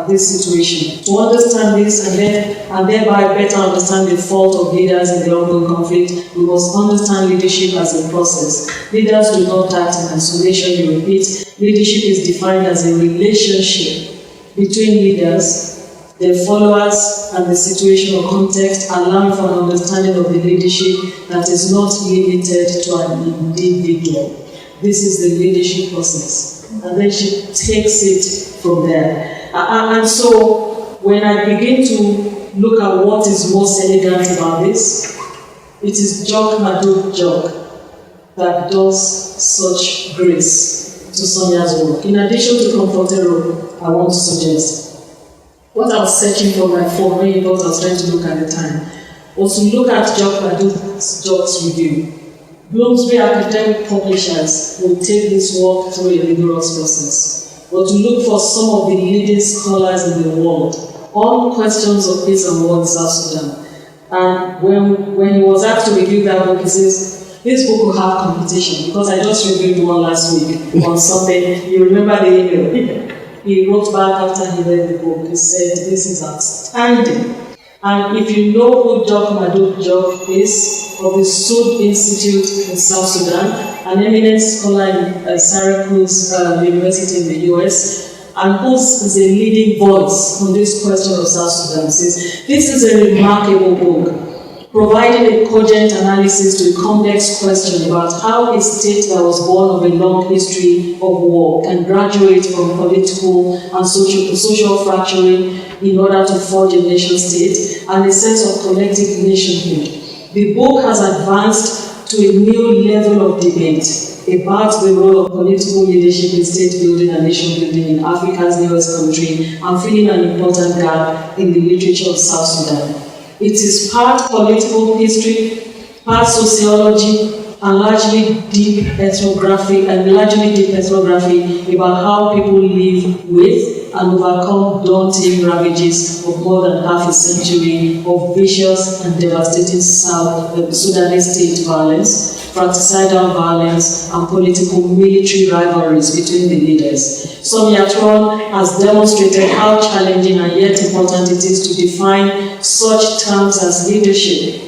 this situation? To understand this and thereby better understand the fault of leaders in the ongoing conflict, we must understand leadership as a process. Leaders do not act in isolation, you repeat. Leadership is defined as a relationship between leaders, their followers, and the situation or context, allowing for an understanding of the leadership that is not limited to an individual. This is the leadership process. And then she takes it from there. And so, when I begin to look at what is most elegant about this, it is Jok Maduk Jok that does such grace to Sonja's work. In addition to Comfortero, I want to suggest what I was searching for my phone when you thought I was trying to look at the time was to look at Jok Maduk's Jok's review. Bloomsbury academic publishers will take this work through a rigorous process, but to look for some of the leading scholars in the world on questions of peace and war in South Sudan. And when he was asked to review that book, he says, this book will have competition, because I just reviewed one last week on something. You remember the email? He wrote back after he read the book. He said, this is outstanding. And if you know who Jok Maduk Jok is, of the Sud Institute in South Sudan, an eminent scholar in Syracuse University in the US, and who is a leading voice on this question of South Sudan, says, this is a remarkable book, providing a cogent analysis to a complex question about how a state that was born of a long history of war can graduate from political and social fracturing in order to forge a nation state and a sense of collective nationhood. The book has advanced to a new level of debate about the role of political leadership in state building and nation building in Africa's newest country, and filling an important gap in the literature of South Sudan. It is part political history, part sociology, and largely deep ethnography about how people live with and overcome daunting ravages of more than half a century of vicious and devastating Sudanese state violence, fratricidal violence, and political military rivalries between the leaders. Sonja Theron has demonstrated how challenging and yet important it is to define such terms as leadership,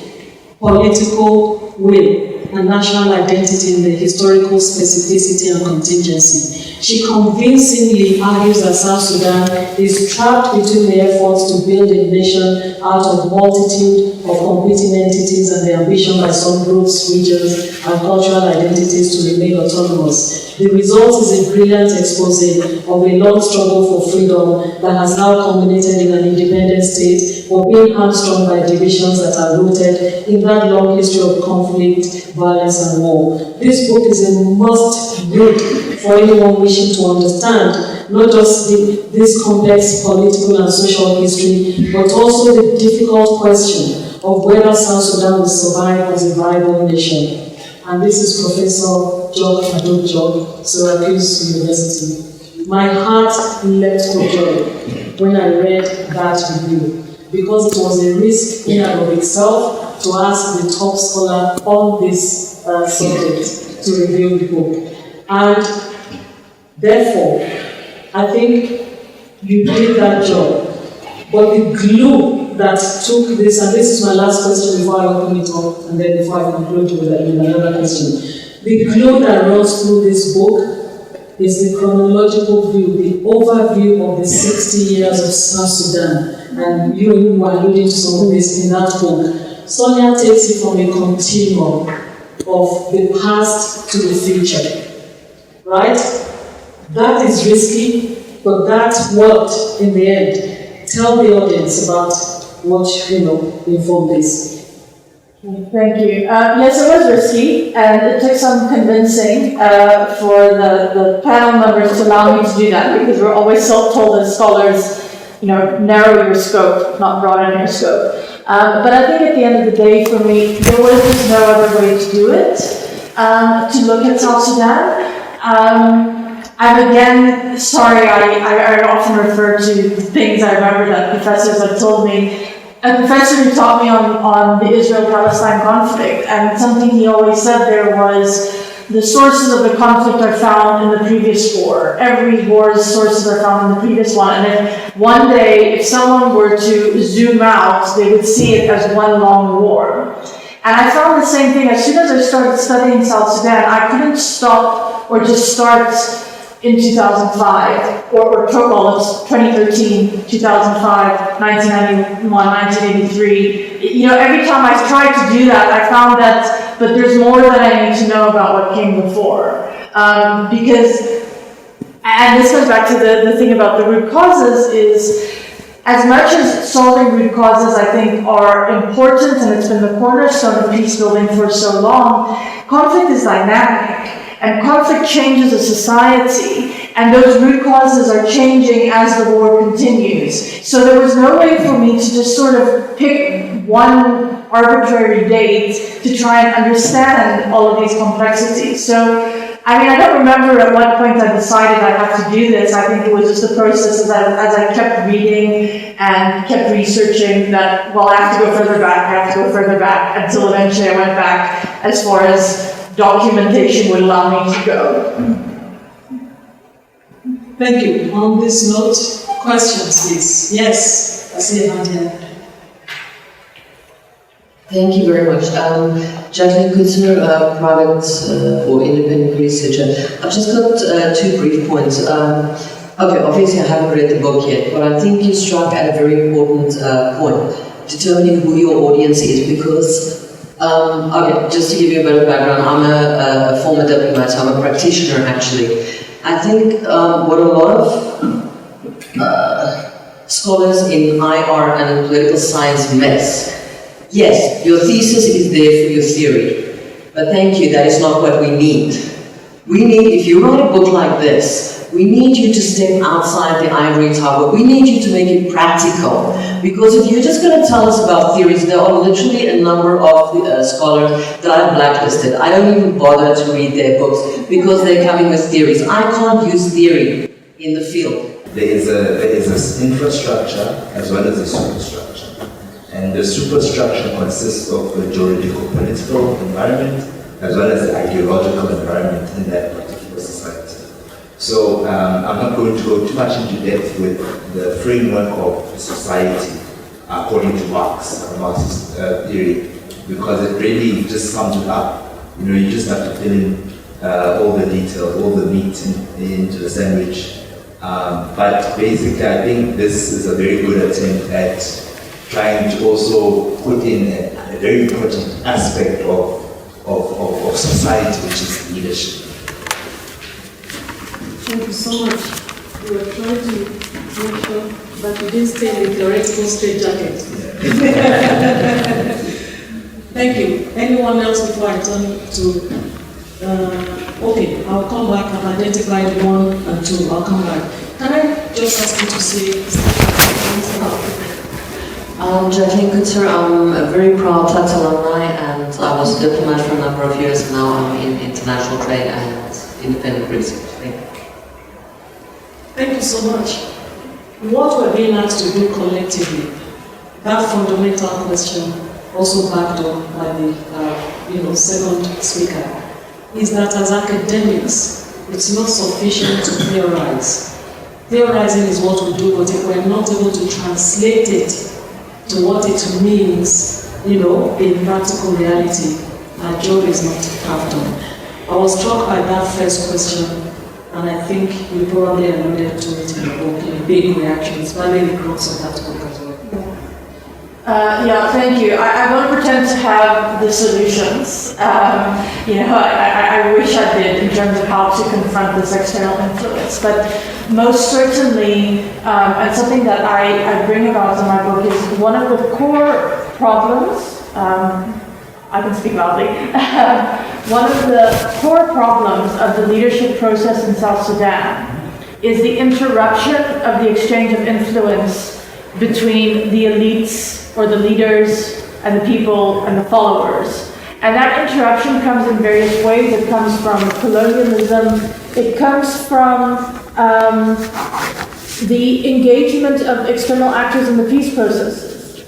political will, and national identity in the historical specificity and contingency. She convincingly argues that South Sudan is trapped between the efforts to build a nation out of multitude of competing entities and the ambition by some groups, regions, and cultural identities to remain autonomous. The result is a brilliant expose of a long struggle for freedom that has now culminated in an independent state, but being hamstrung by divisions that are rooted in that long history of conflict, violence, and war. This book is a must read for anyone wishing to understand not just this complex political and social history, but also the difficult question of whether South Sudan will survive as a viable nation. And this is Professor Jok Maduk Jok, Syracuse University. My heart leapt for joy when I read that review, because it was a risk in and of itself to ask the top scholar on this subject to review the book. And therefore, I think you did that job. But the glue that took this, and this is my last question before I open it up, and then before I conclude with another question. The glue that runs through this book is the chronological view, the overview of the 60 years of South Sudan. And you were alluding to some of this in that book. Sonja takes it from a continuum of the past to the future. Right? That is risky, but that worked in the end. Tell the audience about what informed this. Thank you. Yes, it was risky, and it took some convincing for the panel members to allow me to do that, because we're always told as scholars, narrow your scope, not broaden your scope. But I think at the end of the day, for me, there was just no other way to do it, to look at South Sudan. I'm again sorry, I often refer to things I remember that professors have told me. A professor who taught me on the Israel-Palestine conflict, and something he always said there was, the sources of the conflict are found in the previous war. Every war's sources are found in the previous one, and if one day, if someone were to zoom out, they would see it as one long war. And I found the same thing. As soon as I started studying South Sudan, I couldn't stop or just start in 2005, or it's 2013, 2005, 1991, 1983. Every time I tried to do that, I found that, but there's more that I need to know about what came before. Because, and this goes back to the thing about the root causes, is as much as solving root causes I think are important, and it's been the cornerstone of peace building for so long, conflict is dynamic. And conflict changes a society, and those root causes are changing as the war continues. So there was no way for me to just sort of pick one arbitrary date to try and understand all of these complexities. So, I don't remember at what point I decided I have to do this. I think it was just a process as I kept reading and kept researching that, I have to go further back, until eventually I went back as far as documentation would allow me to go. Thank you. On this note, questions, please. Yes, I see a hand here. Thank you very much. Jacqueline Kutzner, private or independent researcher. I've just got two brief points. Okay, obviously I haven't read the book yet, but I think you struck at a very important point, determining who your audience is, because okay, just to give you a bit of background, I'm a former diplomat, so I'm a practitioner actually. I think what a lot of scholars in IR and in political science miss, yes, your thesis is there for your theory, but thank you, that is not what we need. We need, if you write a book like this, we need you to step outside the ivory tower. We need you to make it practical. Because if you're just going to tell us about theories, there are literally a number of scholars that I've blacklisted. I don't even bother to read their books because they're coming with theories. I can't use theory in the field. There is an infrastructure as well as a superstructure. And the superstructure consists of the juridical political environment as well as the ideological environment in that particular society. So I'm not going to go too much into depth with the framework of society according to Marxist theory, because it really just sums it up. You just have to fill in all the details, all the meat into the sandwich. But basically, I think this is a very good attempt at trying to also put in a very important aspect of society, which is leadership. Thank you so much. You were trying to make sure that you didn't stay in the theoretical straitjacket. Thank you. Anyone else before I turn to... okay, I'll come back. I've identified 1 and 2. I'll come back. Can I just ask you to say something? Jacqueline Kutzner, I'm a very proud Tux alumni, and I was a diplomat for a number of years. Now I'm in international trade and independent research. Thank you. Thank you so much. What we're being asked to do collectively, that fundamental question, also backed up by the second speaker, is that as academics, it's not sufficient to theorize. Theorizing is what we do, but if we're not able to translate it to what it means, in practical reality, our job is not half done. I was struck by that first question, and I think you probably alluded to it in the book, in big reactions, probably the crux of that book as well. Yeah, thank you. I won't pretend to have the solutions. I wish I did in terms of how to confront this external influence, but most certainly, and something that I bring about in my book is one of the core problems I can speak loudly. One of the core problems of the leadership process in South Sudan is the interruption of the exchange of influence between the elites or the leaders and the people and the followers. And that interruption comes in various ways. It comes from colonialism. It comes from the engagement of external actors in the peace processes.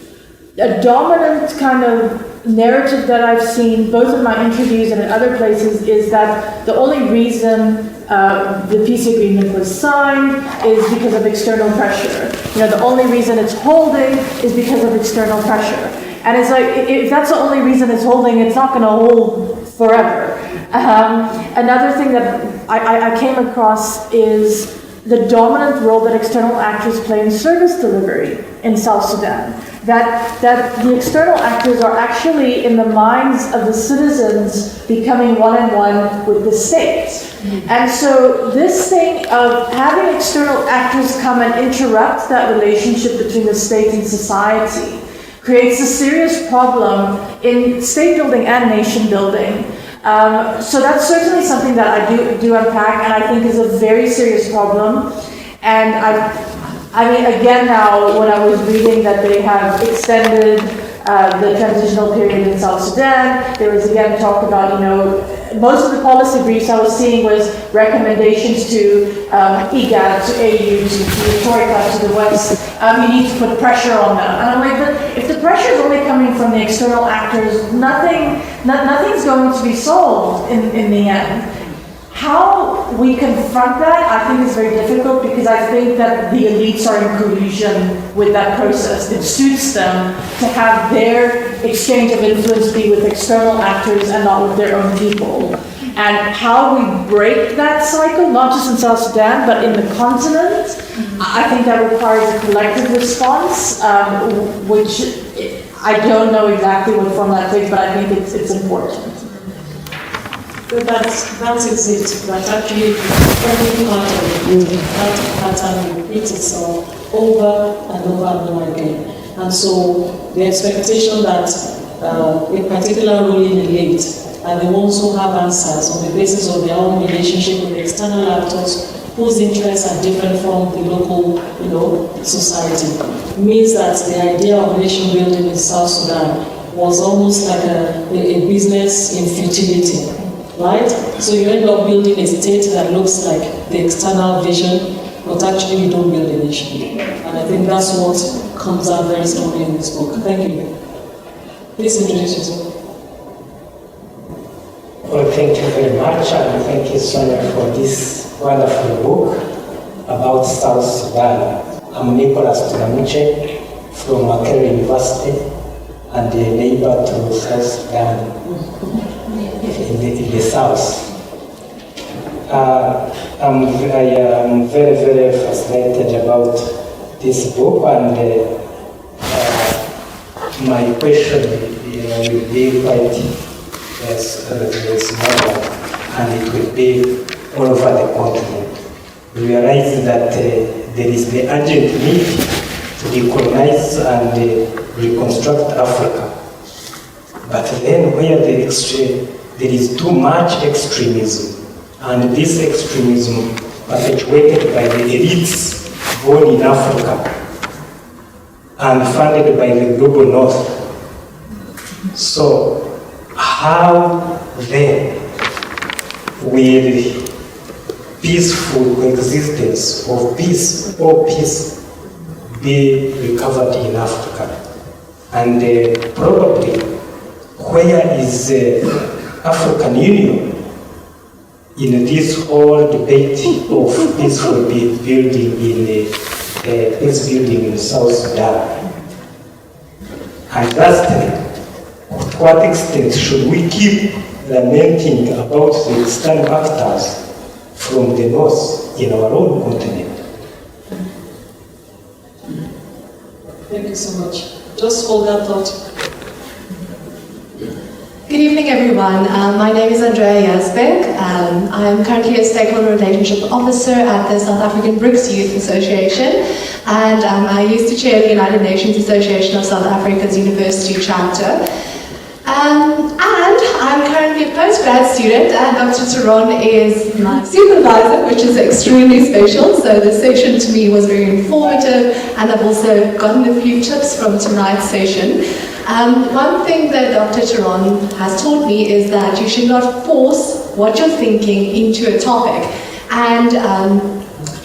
A dominant kind of narrative that I've seen, both in my interviews and in other places, is that the only reason the peace agreement was signed is because of external pressure. The only reason it's holding is because of external pressure. And it's like, if that's the only reason it's holding, it's not going to hold forever. Another thing that I came across is the dominant role that external actors play in service delivery in South Sudan. That the external actors are actually, in the minds of the citizens, becoming one-on-one with the state. And so this thing of having external actors come and interrupt that relationship between the state and society creates a serious problem in state building and nation building. So that's certainly something that I do unpack, and I think is a very serious problem. And I mean, again now, when I was reading that they have extended the transitional period in South Sudan, there was again talk about, most of the policy briefs I was seeing was recommendations to IGAD, to AU, to Pretoria, to the West. You need to put pressure on them. And I'm like, but if the pressure is only coming from the external actors, nothing's going to be solved in the end. How we confront that, I think, is very difficult, because I think that the elites are in collusion with that process. It suits them to have their exchange of influence be with external actors and not with their own people. And how we break that cycle, not just in South Sudan, but in the continent, I think that requires a collective response, which I don't know exactly what form that takes, but I think it's important. That is it. That actually every part of it, that pattern repeats itself over and over and over again. And so the expectation that a particular ruling elite are the ones who have answers on the basis of their own relationship with external actors whose interests are different from the local, society, means that the idea of nation building in South Sudan was almost like a business in futility. Right? So you end up building a state that looks like the external vision, but actually you don't build a nation. And I think that's what comes out very strongly in this book. Thank you. Please introduce yourself. Well, thank you very much, and thank you, Sonja, for this wonderful book about South Sudan. I'm Nicholas Tunamuche from Makerere University and a neighbor to South Sudan. In the south. I am very, very fascinated about this book, and my question will be quite small, and it will be all over the continent. We realize that there is the urgent need to decolonize and reconstruct Africa. But then where there is too much extremism, and this extremism perpetuated by the elites born in Africa and funded by the global north. So how then will peaceful coexistence of peace or peace be recovered in Africa? And probably where is African Union in this whole debate of peaceful building peace building in South Sudan? And lastly, to what extent should we keep lamenting about the external actors from the north in our own continent? Thank you so much. Just hold that thought. Good evening, everyone. My name is Andrea Yazbek. I am currently a Stakeholder Relationship Officer at the South African BRICS Youth Association, and I used to chair the United Nations Association of South Africa's University Chapter. And I'm currently a postgrad student, and Dr. Theron is my supervisor, which is extremely special. So the session to me was very informative, and I've also gotten a few tips from tonight's session. One thing that Dr. Theron has taught me is that you should not force what you're thinking into a topic. And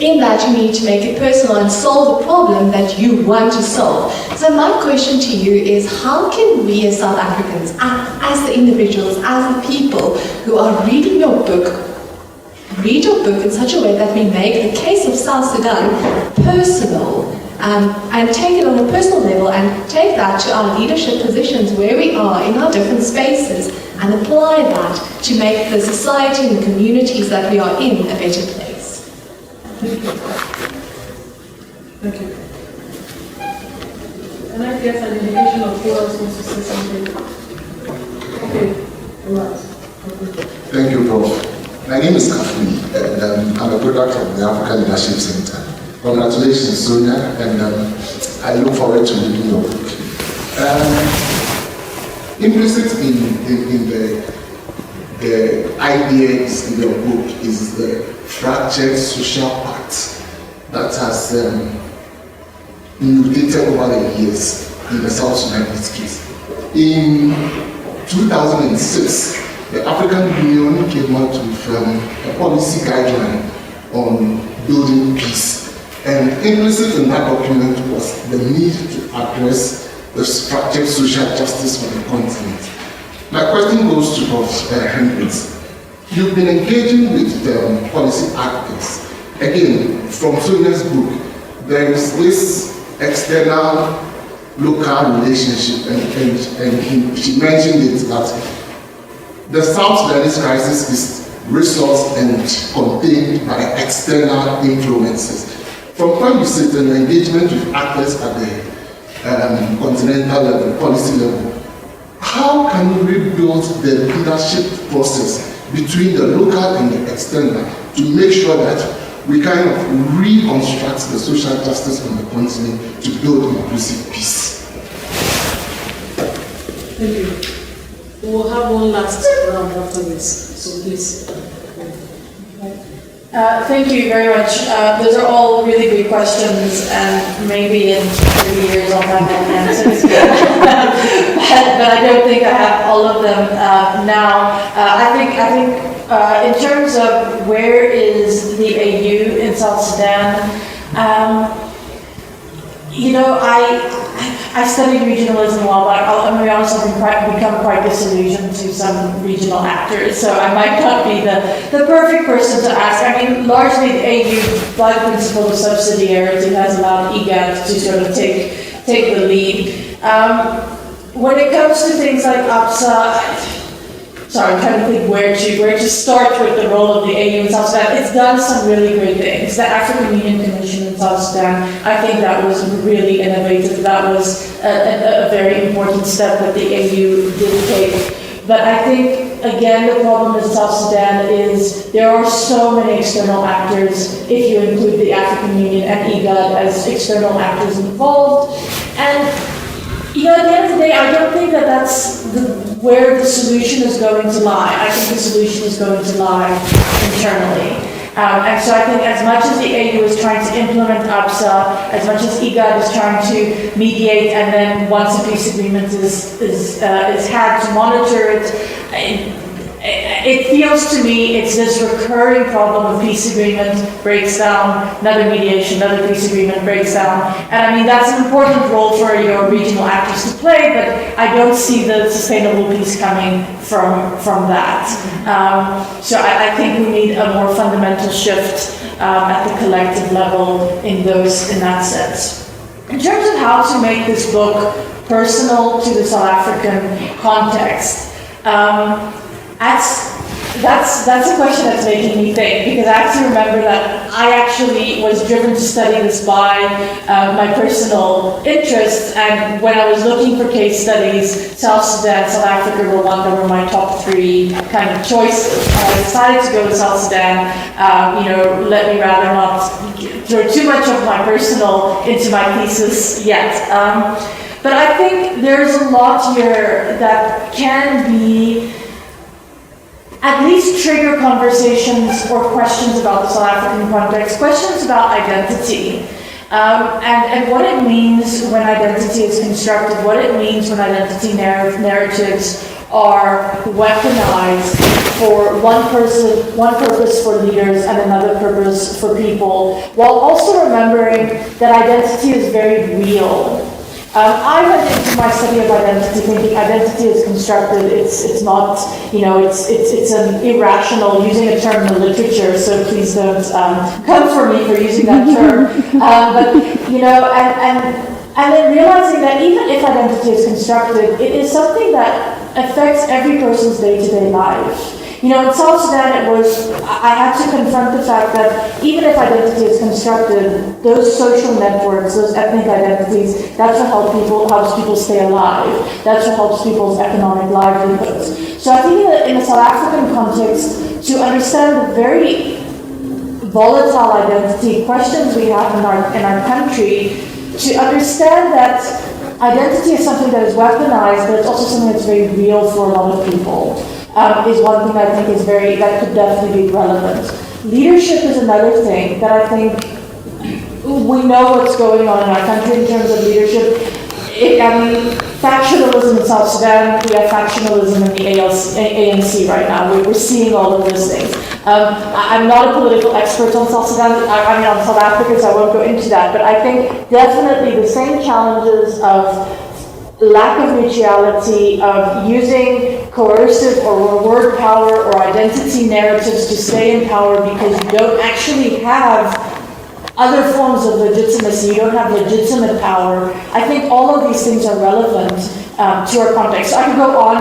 in that, you need to make it personal and solve the problem that you want to solve. So my question to you is, how can we as South Africans, as the individuals, as the people who are reading your book, read your book in such a way that we make the case of South Sudan personal, and take it on a personal level and take that to our leadership positions where we are in our different spaces and apply that to make the society and the communities that we are in a better place? Thank you. Can I get an indication of who else wants to say something? Okay, all right. Thank you, Prof. My name is Kafuni, and I'm a product of the African Leadership Center. Congratulations, Sonja, and I look forward to reading your book. Implicit in the ideas in your book is the fractured social pact that has mutated over the years in the South Sudan case. In 2006, the African Union came out with a policy guideline on building peace. And implicit in that document was the need to address the fractured social justice on the continent. My question goes to Prof. Hendricks. You've been engaging with the policy actors. Again, from Sonja's book, there is this external local relationship, and she mentioned it that the South Sudanese crisis is resourced and contained by external influences. From where you sit in engagement with actors at the continental level, policy level, how can we rebuild the leadership process between the local and the external to make sure that we kind of reconstruct the social justice on the continent to build inclusive peace? Thank you. We will have one last round after this, so please. Thank you very much. Those are all really good questions, and maybe in 30 years I'll have an answers. but I don't think I have all of them now. I think in terms of where is the AU in South Sudan, I studied regionalism a while, but I'm going to be honest, I've become quite disillusioned to some regional actors, so I might not be the perfect person to ask. I mean, largely the AU, by the principle of subsidiarity, has allowed IGAD to sort of take the lead. When it comes to things like APSA, sorry, I'm trying to think where to start with the role of the AU in South Sudan. It's done some really great things. The African Union Commission in South Sudan, I think that was really innovative. That was a very important step that the AU did take. But I think, again, the problem with South Sudan is there are so many external actors, if you include the African Union and IGAD as external actors involved. And at the end of the day, I don't think that that's where the solution is going to lie. I think the solution is going to lie internally. And so I think as much as the AU is trying to implement APSA, as much as IGAD is trying to mediate, and then once a peace agreement is had to monitor it, it feels to me it's this recurring problem of peace agreement breaks down, another mediation, another peace agreement breaks down. And I mean, that's an important role for your regional actors to play, but I don't see the sustainable peace coming from that. So I think we need a more fundamental shift at the collective level in that sense. In terms of how to make this book personal to the South African context, that's a question that's making me think, because I have to remember that I actually was driven to study this by my personal interests, and when I was looking for case studies, South Sudan, South Africa, Rwanda were my top 3 kind of choices. I decided to go to South Sudan. Let me rather not throw too much of my personal into my thesis yet. But I think think there's a lot here that can be at least trigger conversations or questions about the South African context, questions about identity, and what it means when identity is constructed, what it means when identity narratives are weaponized for one purpose for leaders and another purpose for people, while also remembering that identity is very real. I went into my study of identity thinking identity is constructed. It's not, it's an irrational, using a term in the literature, so please don't come for me for using that term. And then realizing that even if identity is constructed, it is something that affects every person's day-to-day life. In South Sudan, I had to confront the fact that even if identity is constructed, those social networks, those ethnic identities, that's what helps people stay alive. That's what helps people's economic livelihoods. So I think that in a South African context, to understand the very volatile identity questions we have in our country, to understand that identity is something that is weaponized, but it's also something that's very real for a lot of people. Is one thing I think that could definitely be relevant. Leadership is another thing that I think we know what's going on in our country in terms of leadership. Factionalism in South Sudan, we have factionalism in the ANC right now. We're seeing all of those things. I'm not a political expert on South Sudan, on South Africa, so I won't go into that, but I think definitely the same challenges of lack of mutuality, of using coercive or word power or identity narratives to stay in power because you don't actually have other forms of legitimacy, you don't have legitimate power. I think all of these things are relevant to our context. I could go on,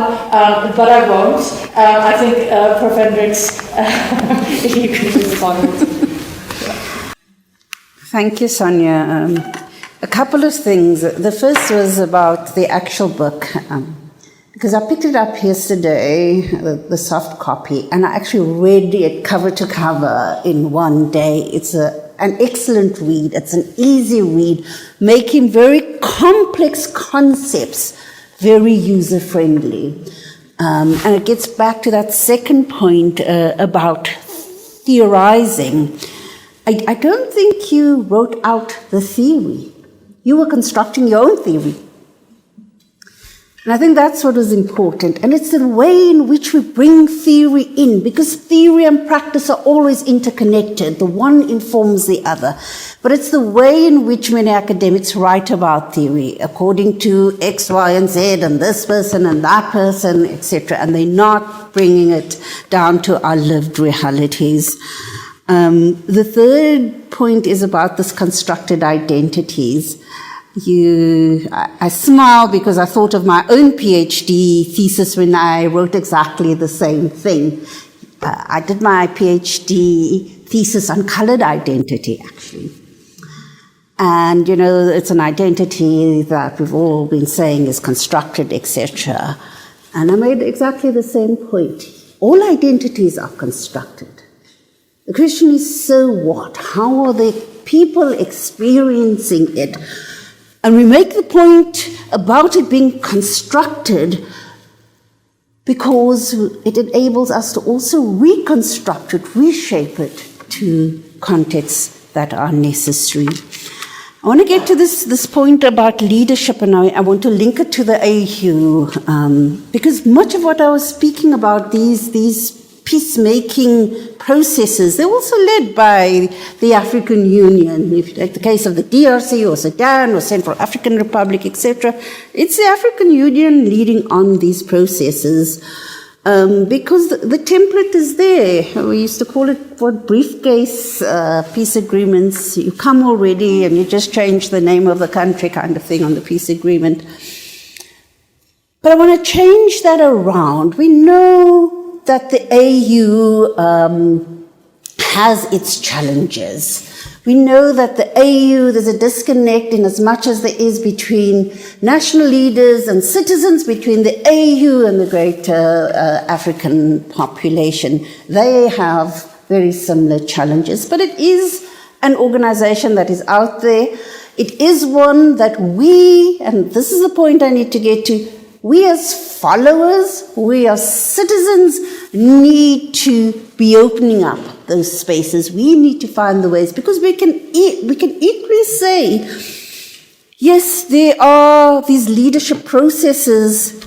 but I won't. I think, Prof. Hendricks, if you could respond. Thank you, Sonja. A couple of things. The first was about the actual book, because I picked it up yesterday, the soft copy, and I actually read it cover to cover in one day. It's an excellent read. It's an easy read, making very complex concepts very user-friendly. And it gets back to that second point about theorizing. I don't think you wrote out the theory. You were constructing your own theory. And I think that's what is important. And it's the way in which we bring theory in, because theory and practice are always interconnected. The one informs the other. But it's the way in which many academics write about theory, according to X, Y, and Z, and this person and that person, etc. And they're not bringing it down to our lived realities. The third point is about this constructed identities. I smile because I thought of my own PhD thesis when I wrote exactly the same thing. I did my PhD thesis on colored identity, actually. And, it's an identity that we've all been saying is constructed, etc. And I made exactly the same point. All identities are constructed. The question is, so what? How are the people experiencing it? And we make the point about it being constructed because it enables us to also reconstruct it, reshape it to contexts that are necessary. I want to get to this point about leadership, and I want to link it to the AU, because much of what I was speaking about, these peacemaking processes, they're also led by the African Union. If you take the case of the DRC or Sudan or Central African Republic, etc., it's the African Union leading on these processes because the template is there. We used to call it briefcase peace agreements. You come already and you just change the name of the country kind of thing on the peace agreement. But I want to change that around. We know that the AU has its challenges. We know that the AU, there's a disconnect in as much as there is between national leaders and citizens, between the AU and the greater African population. They have very similar challenges, but it is an organization that is out there. It is one that we, and this is the point I need to get to, we as followers, we as citizens need to be opening up those spaces. We need to find the ways, because we can equally say, yes, there are these leadership processes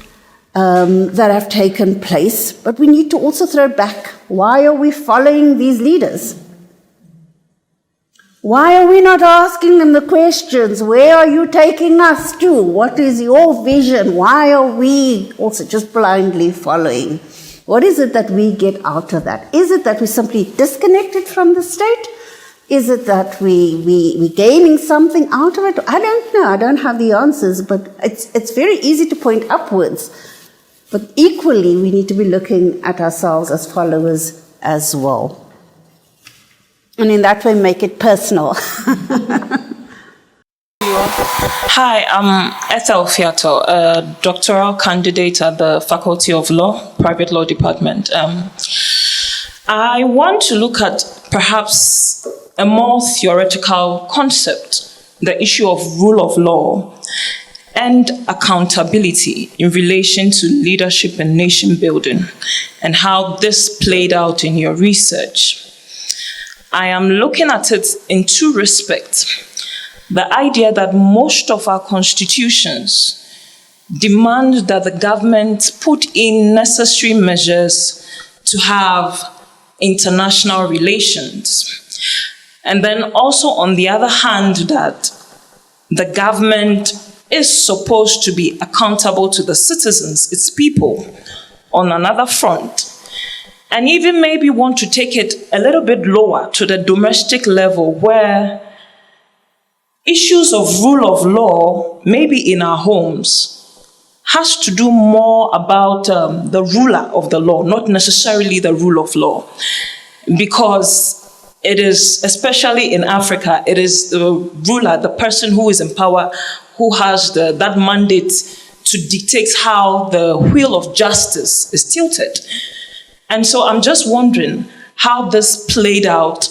that have taken place, but we need to also throw back, why are we following these leaders? Why are we not asking them the questions? Where are you taking us to? What is your vision? Why are we also just blindly following? What is it that we get out of that? Is it that we're simply disconnected from the state? Is it that we're gaining something out of it? I don't know. I don't have the answers, but it's very easy to point upwards. But equally, we need to be looking at ourselves as followers as well. And in that way, make it personal. Hi, I'm Ethel Fiato, a doctoral candidate at the Faculty of Law, Private Law Department. I want to look at perhaps a more theoretical concept, the issue of rule of law and accountability in relation to leadership and nation building, and how this played out in your research. I am looking at it in two respects. The idea that most of our constitutions demand that the government put in necessary measures to have international relations. And then also, on the other hand, that the government is supposed to be accountable to the citizens, its people, on another front. And even maybe want to take it a little bit lower to the domestic level, where issues of rule of law, maybe in our homes, has to do more about the ruler of the law, not necessarily the rule of law. Because it is, especially in Africa, it is the ruler, the person who is in power, who has that mandate to dictate how the wheel of justice is tilted. And so I'm just wondering how this played out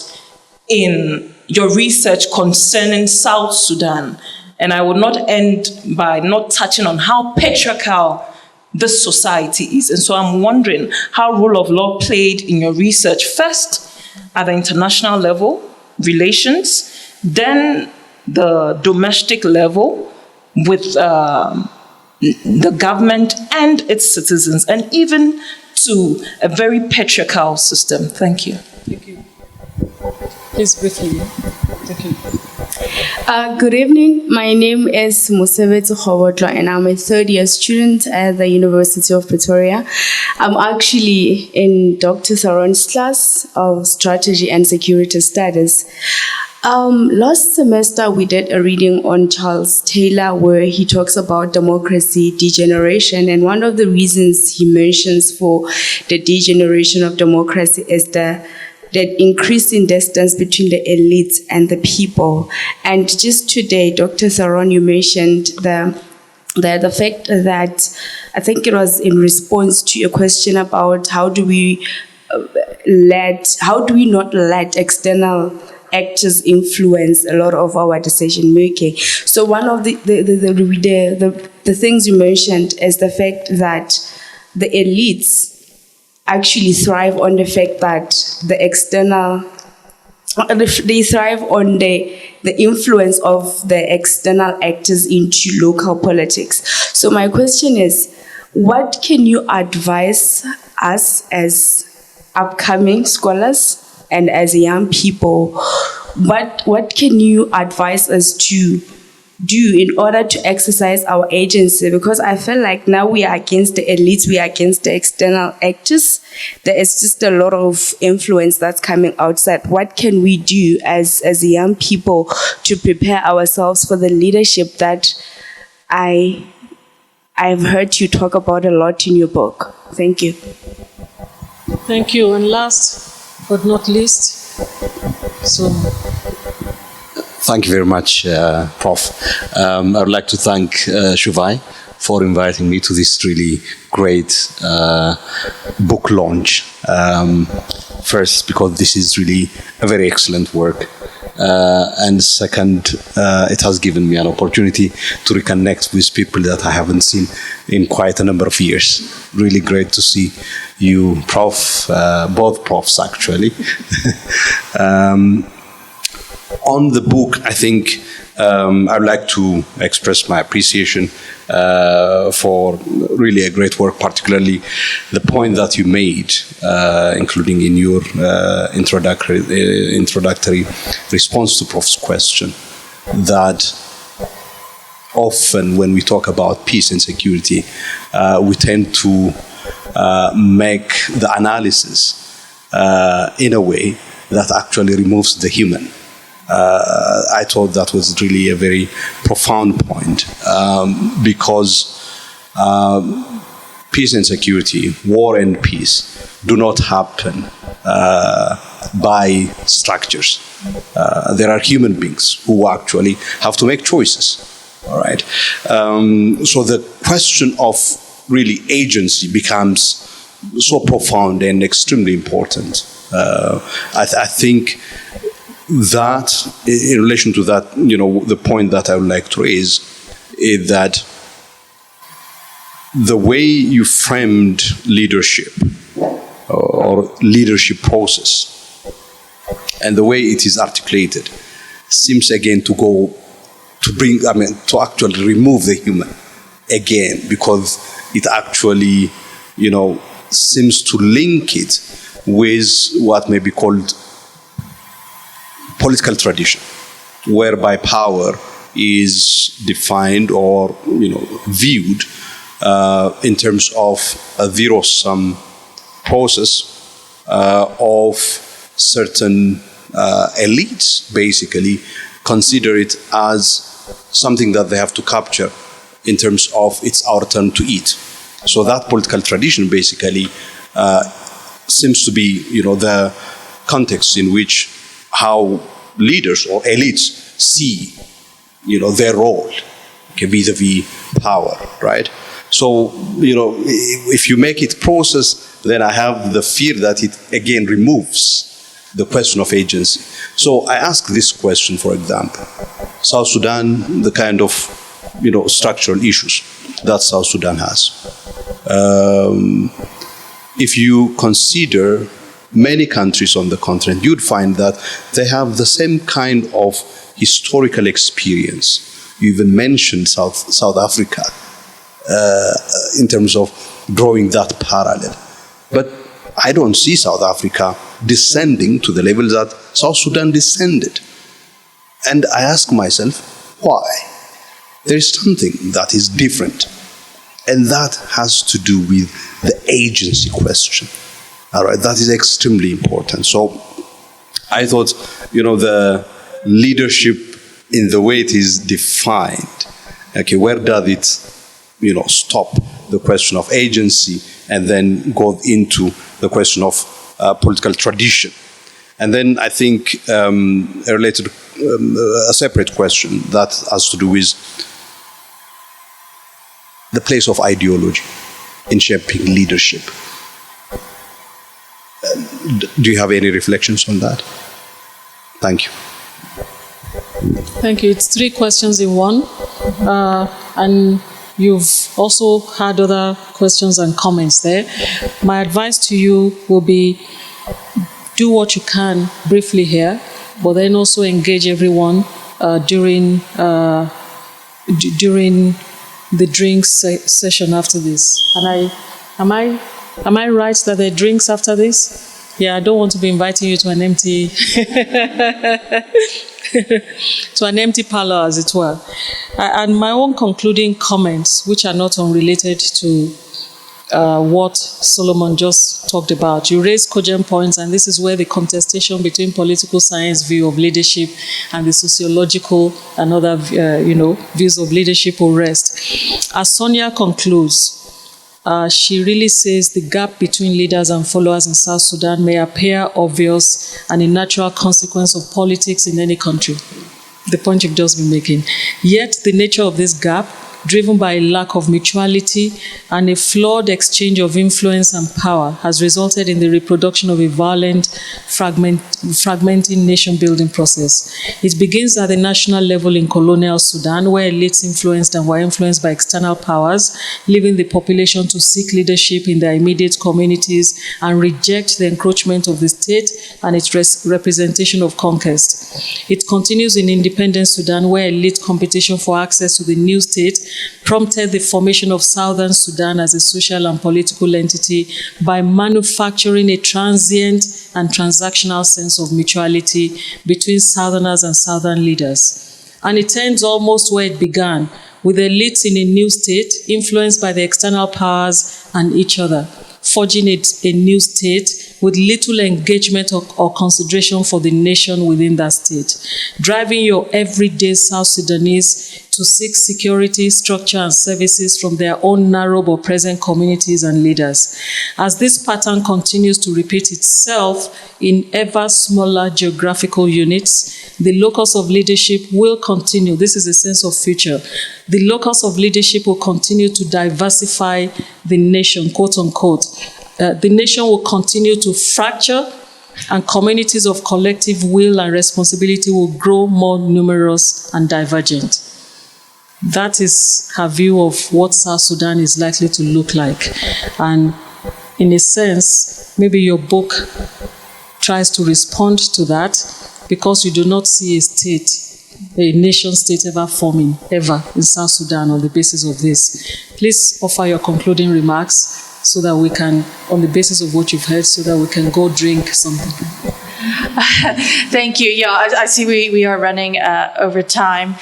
in your research concerning South Sudan. And I would not end by not touching on how patriarchal this society is. And so I'm wondering how rule of law played in your research, first at the international level, relations, then the domestic level with the government and its citizens, and even to a very patriarchal system. Thank you. Thank you. Please briefly. Thank you. Good evening. My name is Musebetsi Khobotlo, and I'm a third-year student at the University of Pretoria. I'm actually in Dr. Theron's class of Strategy and Security Studies. Last semester, we did a reading on Charles Taylor where he talks about democracy degeneration, and one of the reasons he mentions for the degeneration of democracy is that increasing distance between the elites and the people. And just today, Dr. Theron, you mentioned the fact that, I think it was in response to your question about how do we not let external actors influence a lot of our decision making. So one of the things you mentioned is the fact that the elites actually thrive on the fact that they thrive on the influence of the external actors into local politics. So my question is, what can you advise us as upcoming scholars and as young people, what can you advise us to do in order to exercise our agency? Because I feel like now we are against the elites, we are against the external actors. There is just a lot of influence that's coming outside. What can we do as young people to prepare ourselves for the leadership that I've heard you talk about a lot in your book? Thank you. Thank you. And last but not least, so. Thank you very much, Prof. I would like to thank Shuvai for inviting me to this really great book launch. First, because this is really a very excellent work. And second, it has given me an opportunity to reconnect with people that I haven't seen in quite a number of years. Really great to see you, Prof, both Profs actually. On the book, I think I'd like to express my appreciation for really a great work, particularly the point that you made, including in your introductory response to Prof's question, that often when we talk about peace and security, we tend to make the analysis in a way that actually removes the human. I thought that was really a very profound point, because peace and security, war and peace, do not happen by structures. There are human beings who actually have to make choices. All right. So the question of really agency becomes so profound and extremely important. I think that, in relation to that, the point that I would like to raise is that the way you framed leadership or leadership process and the way it is articulated seems again to actually remove the human again, because it actually, seems to link it with what may be called political tradition, whereby power is defined or viewed in terms of a zero-sum process of certain elites, basically consider it as something that they have to capture in terms of it's our turn to eat. So that political tradition basically seems to be the context in which how leaders or elites see, their role vis-a-vis power, right? So, if you make it process, then I have the fear that it again removes the question of agency. So I ask this question, for example, South Sudan, the kind of, structural issues that South Sudan has. If you consider many countries on the continent, you'd find that they have the same kind of historical experience. You even mentioned South Africa in terms of drawing that parallel. But I don't see South Africa descending to the level that South Sudan descended. And I ask myself, why? There is something that is different. And that has to do with the agency question. All right, that is extremely important. So I thought, the leadership in the way it is defined, where does it, stop the question of agency and then go into the question of political tradition? And then I think a separate question that has to do with the place of ideology in shaping leadership. Do you have any reflections on that? Thank you. Thank you. It's 3 questions in one. And you've also had other questions and comments there. My advice to you will be, do what you can briefly here, but then also engage everyone during the drinks session after this. And am I right that there are drinks after this? Yeah, I don't want to be inviting you to an empty parlor, as it were. And my own concluding comments, which are not unrelated to what Solomon just talked about. You raised cogent points, and this is where the contestation between political science view of leadership and the sociological and other, views of leadership will rest. As Sonja concludes, she really says the gap between leaders and followers in South Sudan may appear obvious and a natural consequence of politics in any country. The point you've just been making. Yet the nature of this gap driven by a lack of mutuality and a flawed exchange of influence and power, has resulted in the reproduction of a violent, fragmenting nation-building process. It begins at the national level in colonial Sudan, where elites influenced and were influenced by external powers, leaving the population to seek leadership in their immediate communities and reject the encroachment of the state and its representation of conquest. It continues in independent Sudan, where elite competition for access to the new state prompted the formation of Southern Sudan as a social and political entity by manufacturing a transient and transactional sense of mutuality between Southerners and Southern leaders. And it ends almost where it began, with elites in a new state influenced by the external powers and each other, forging a new state with little engagement or consideration for the nation within that state, driving your everyday South Sudanese to seek security, structure, and services from their own narrow but present communities and leaders. As this pattern continues to repeat itself in ever smaller geographical units, the locus of leadership will continue. This is a sense of future. The locus of leadership will continue to diversify the nation, quote unquote. The nation will continue to fracture, and communities of collective will and responsibility will grow more numerous and divergent. That is her view of what South Sudan is likely to look like. And in a sense, maybe your book tries to respond to that, because you do not see a state, a nation state ever forming, ever, in South Sudan on the basis of this. Please offer your concluding remarks so that we can, on the basis of what you've heard, so that we can go drink something. Thank you. Yeah, I see we are running over time.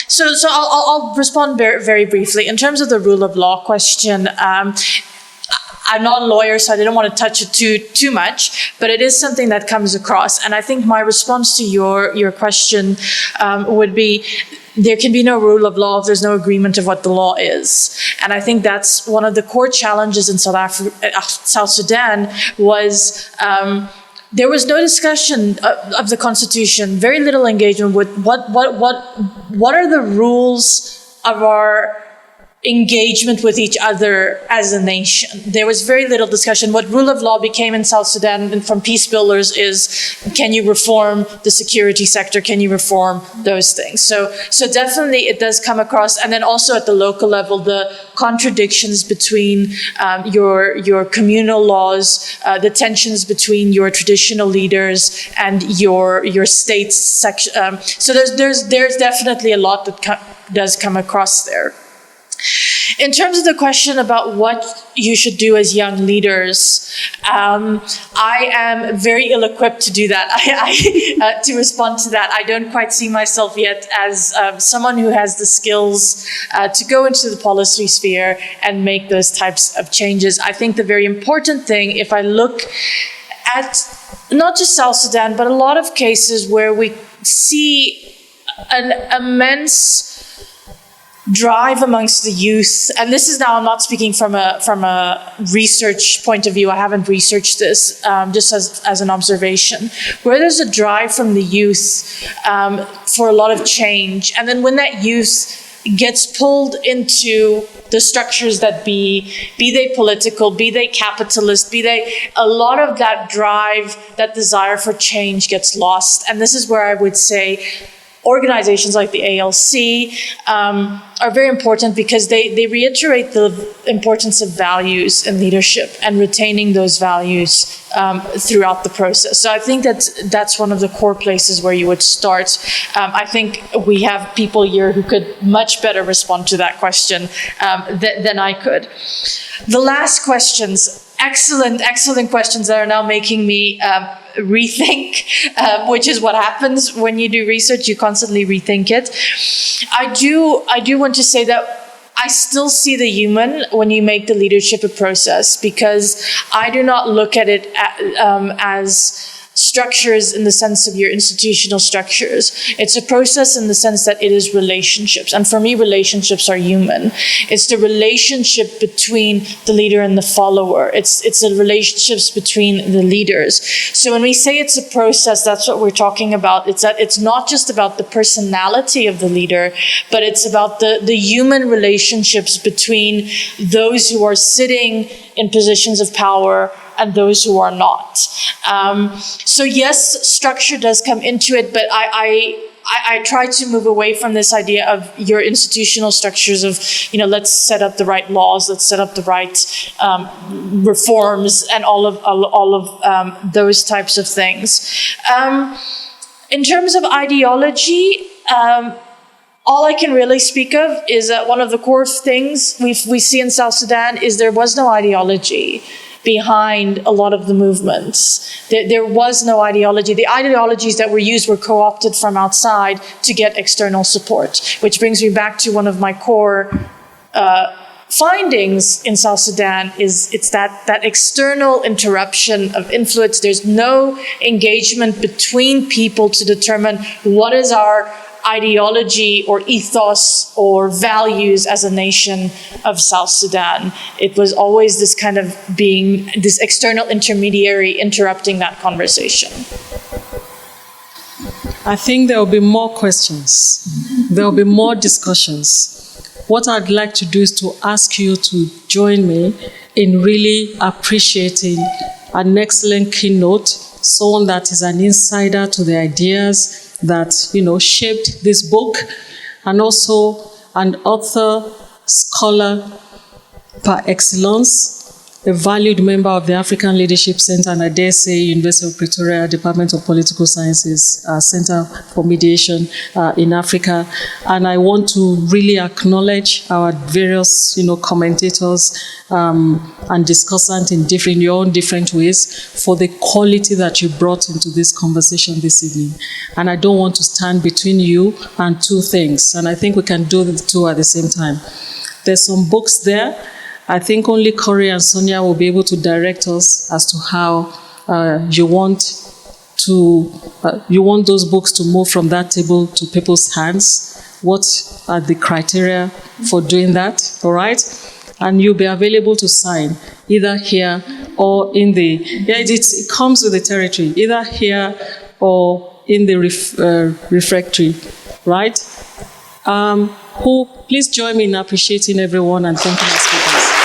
So I'll respond very, very briefly. In terms of the rule of law question, I'm not a lawyer, so I didn't want to touch it too much, but it is something that comes across. And I think my response to your question would be, there can be no rule of law if there's no agreement of what the law is. And I think that's one of the core challenges in South Sudan was there was no discussion of the Constitution, very little engagement with what are the rules of our engagement with each other as a nation. There was very little discussion. What rule of law became in South Sudan and from peace builders is, can you reform the security sector? Can you reform those things? So definitely it does come across. And then also at the local level, the contradictions between your communal laws, the tensions between your traditional leaders and your state's section. So there's definitely a lot that does come across there. In terms of the question about what you should do as young leaders, I am very ill-equipped to do that, to respond to that. I don't quite see myself yet as someone who has the skills to go into the policy sphere and make those types of changes. I think the very important thing, if I look at not just South Sudan, but a lot of cases where we see an immense drive amongst the youth, and this is now, I'm not speaking from a research point of view, I haven't researched this, just as an observation, where there's a drive from the youth for a lot of change, and then when that youth gets pulled into the structures that be they political, be they capitalist, a lot of that drive, that desire for change gets lost. And this is where I would say organizations like the ALC are very important, because they reiterate the importance of values and leadership and retaining those values throughout the process. So I think that's one of the core places where you would start. I think we have people here who could much better respond to that question than I could. The last questions, excellent questions that are now making me rethink, which is what happens when you do research. You constantly rethink it. I do want to say that I still see the human when you make the leadership a process, because I do not look at it as structures in the sense of your institutional structures. It's a process in the sense that it is relationships. And for me, relationships are human. It's the relationship between the leader and the follower. It's the relationships between the leaders. So when we say it's a process, that's what we're talking about. It's that it's not just about the personality of the leader, but it's about the human relationships between those who are sitting in positions of power and those who are not. So yes, structure does come into it, but I try to move away from this idea of your institutional structures of, let's set up the right laws, let's set up the right reforms, and all of those types of things. In terms of ideology, all I can really speak of is that one of the core things we see in South Sudan is there was no ideology behind a lot of the movements. There was no ideology. The ideologies that were used were co-opted from outside to get external support, which brings me back to one of my core findings in South Sudan is it's that external interruption of influence. There's no engagement between people to determine what is our ideology or ethos or values as a nation of South Sudan. It was always this kind of being this external intermediary interrupting that conversation. I think there will be more questions. There will be more discussions. What I'd like to do is to ask you to join me in really appreciating an excellent keynote, someone that is an insider to the ideas that shaped this book, and also an author, scholar par excellence, a valued member of the African Leadership Center, and I dare say University of Pretoria, Department of Political Sciences, Center for Mediation in Africa. And I want to really acknowledge our various, commentators and discussants in your own different ways for the quality that you brought into this conversation this evening. And I don't want to stand between you and two things. And I think we can do the two at the same time. There's some books there. I think only Corey and Sonja will be able to direct us as to how you want those books to move from that table to people's hands. What are the criteria for doing that? All right? And you'll be available to sign either here or in the... it comes with the territory, either here or in the refectory, right? Please join me in appreciating everyone and thanking our speakers.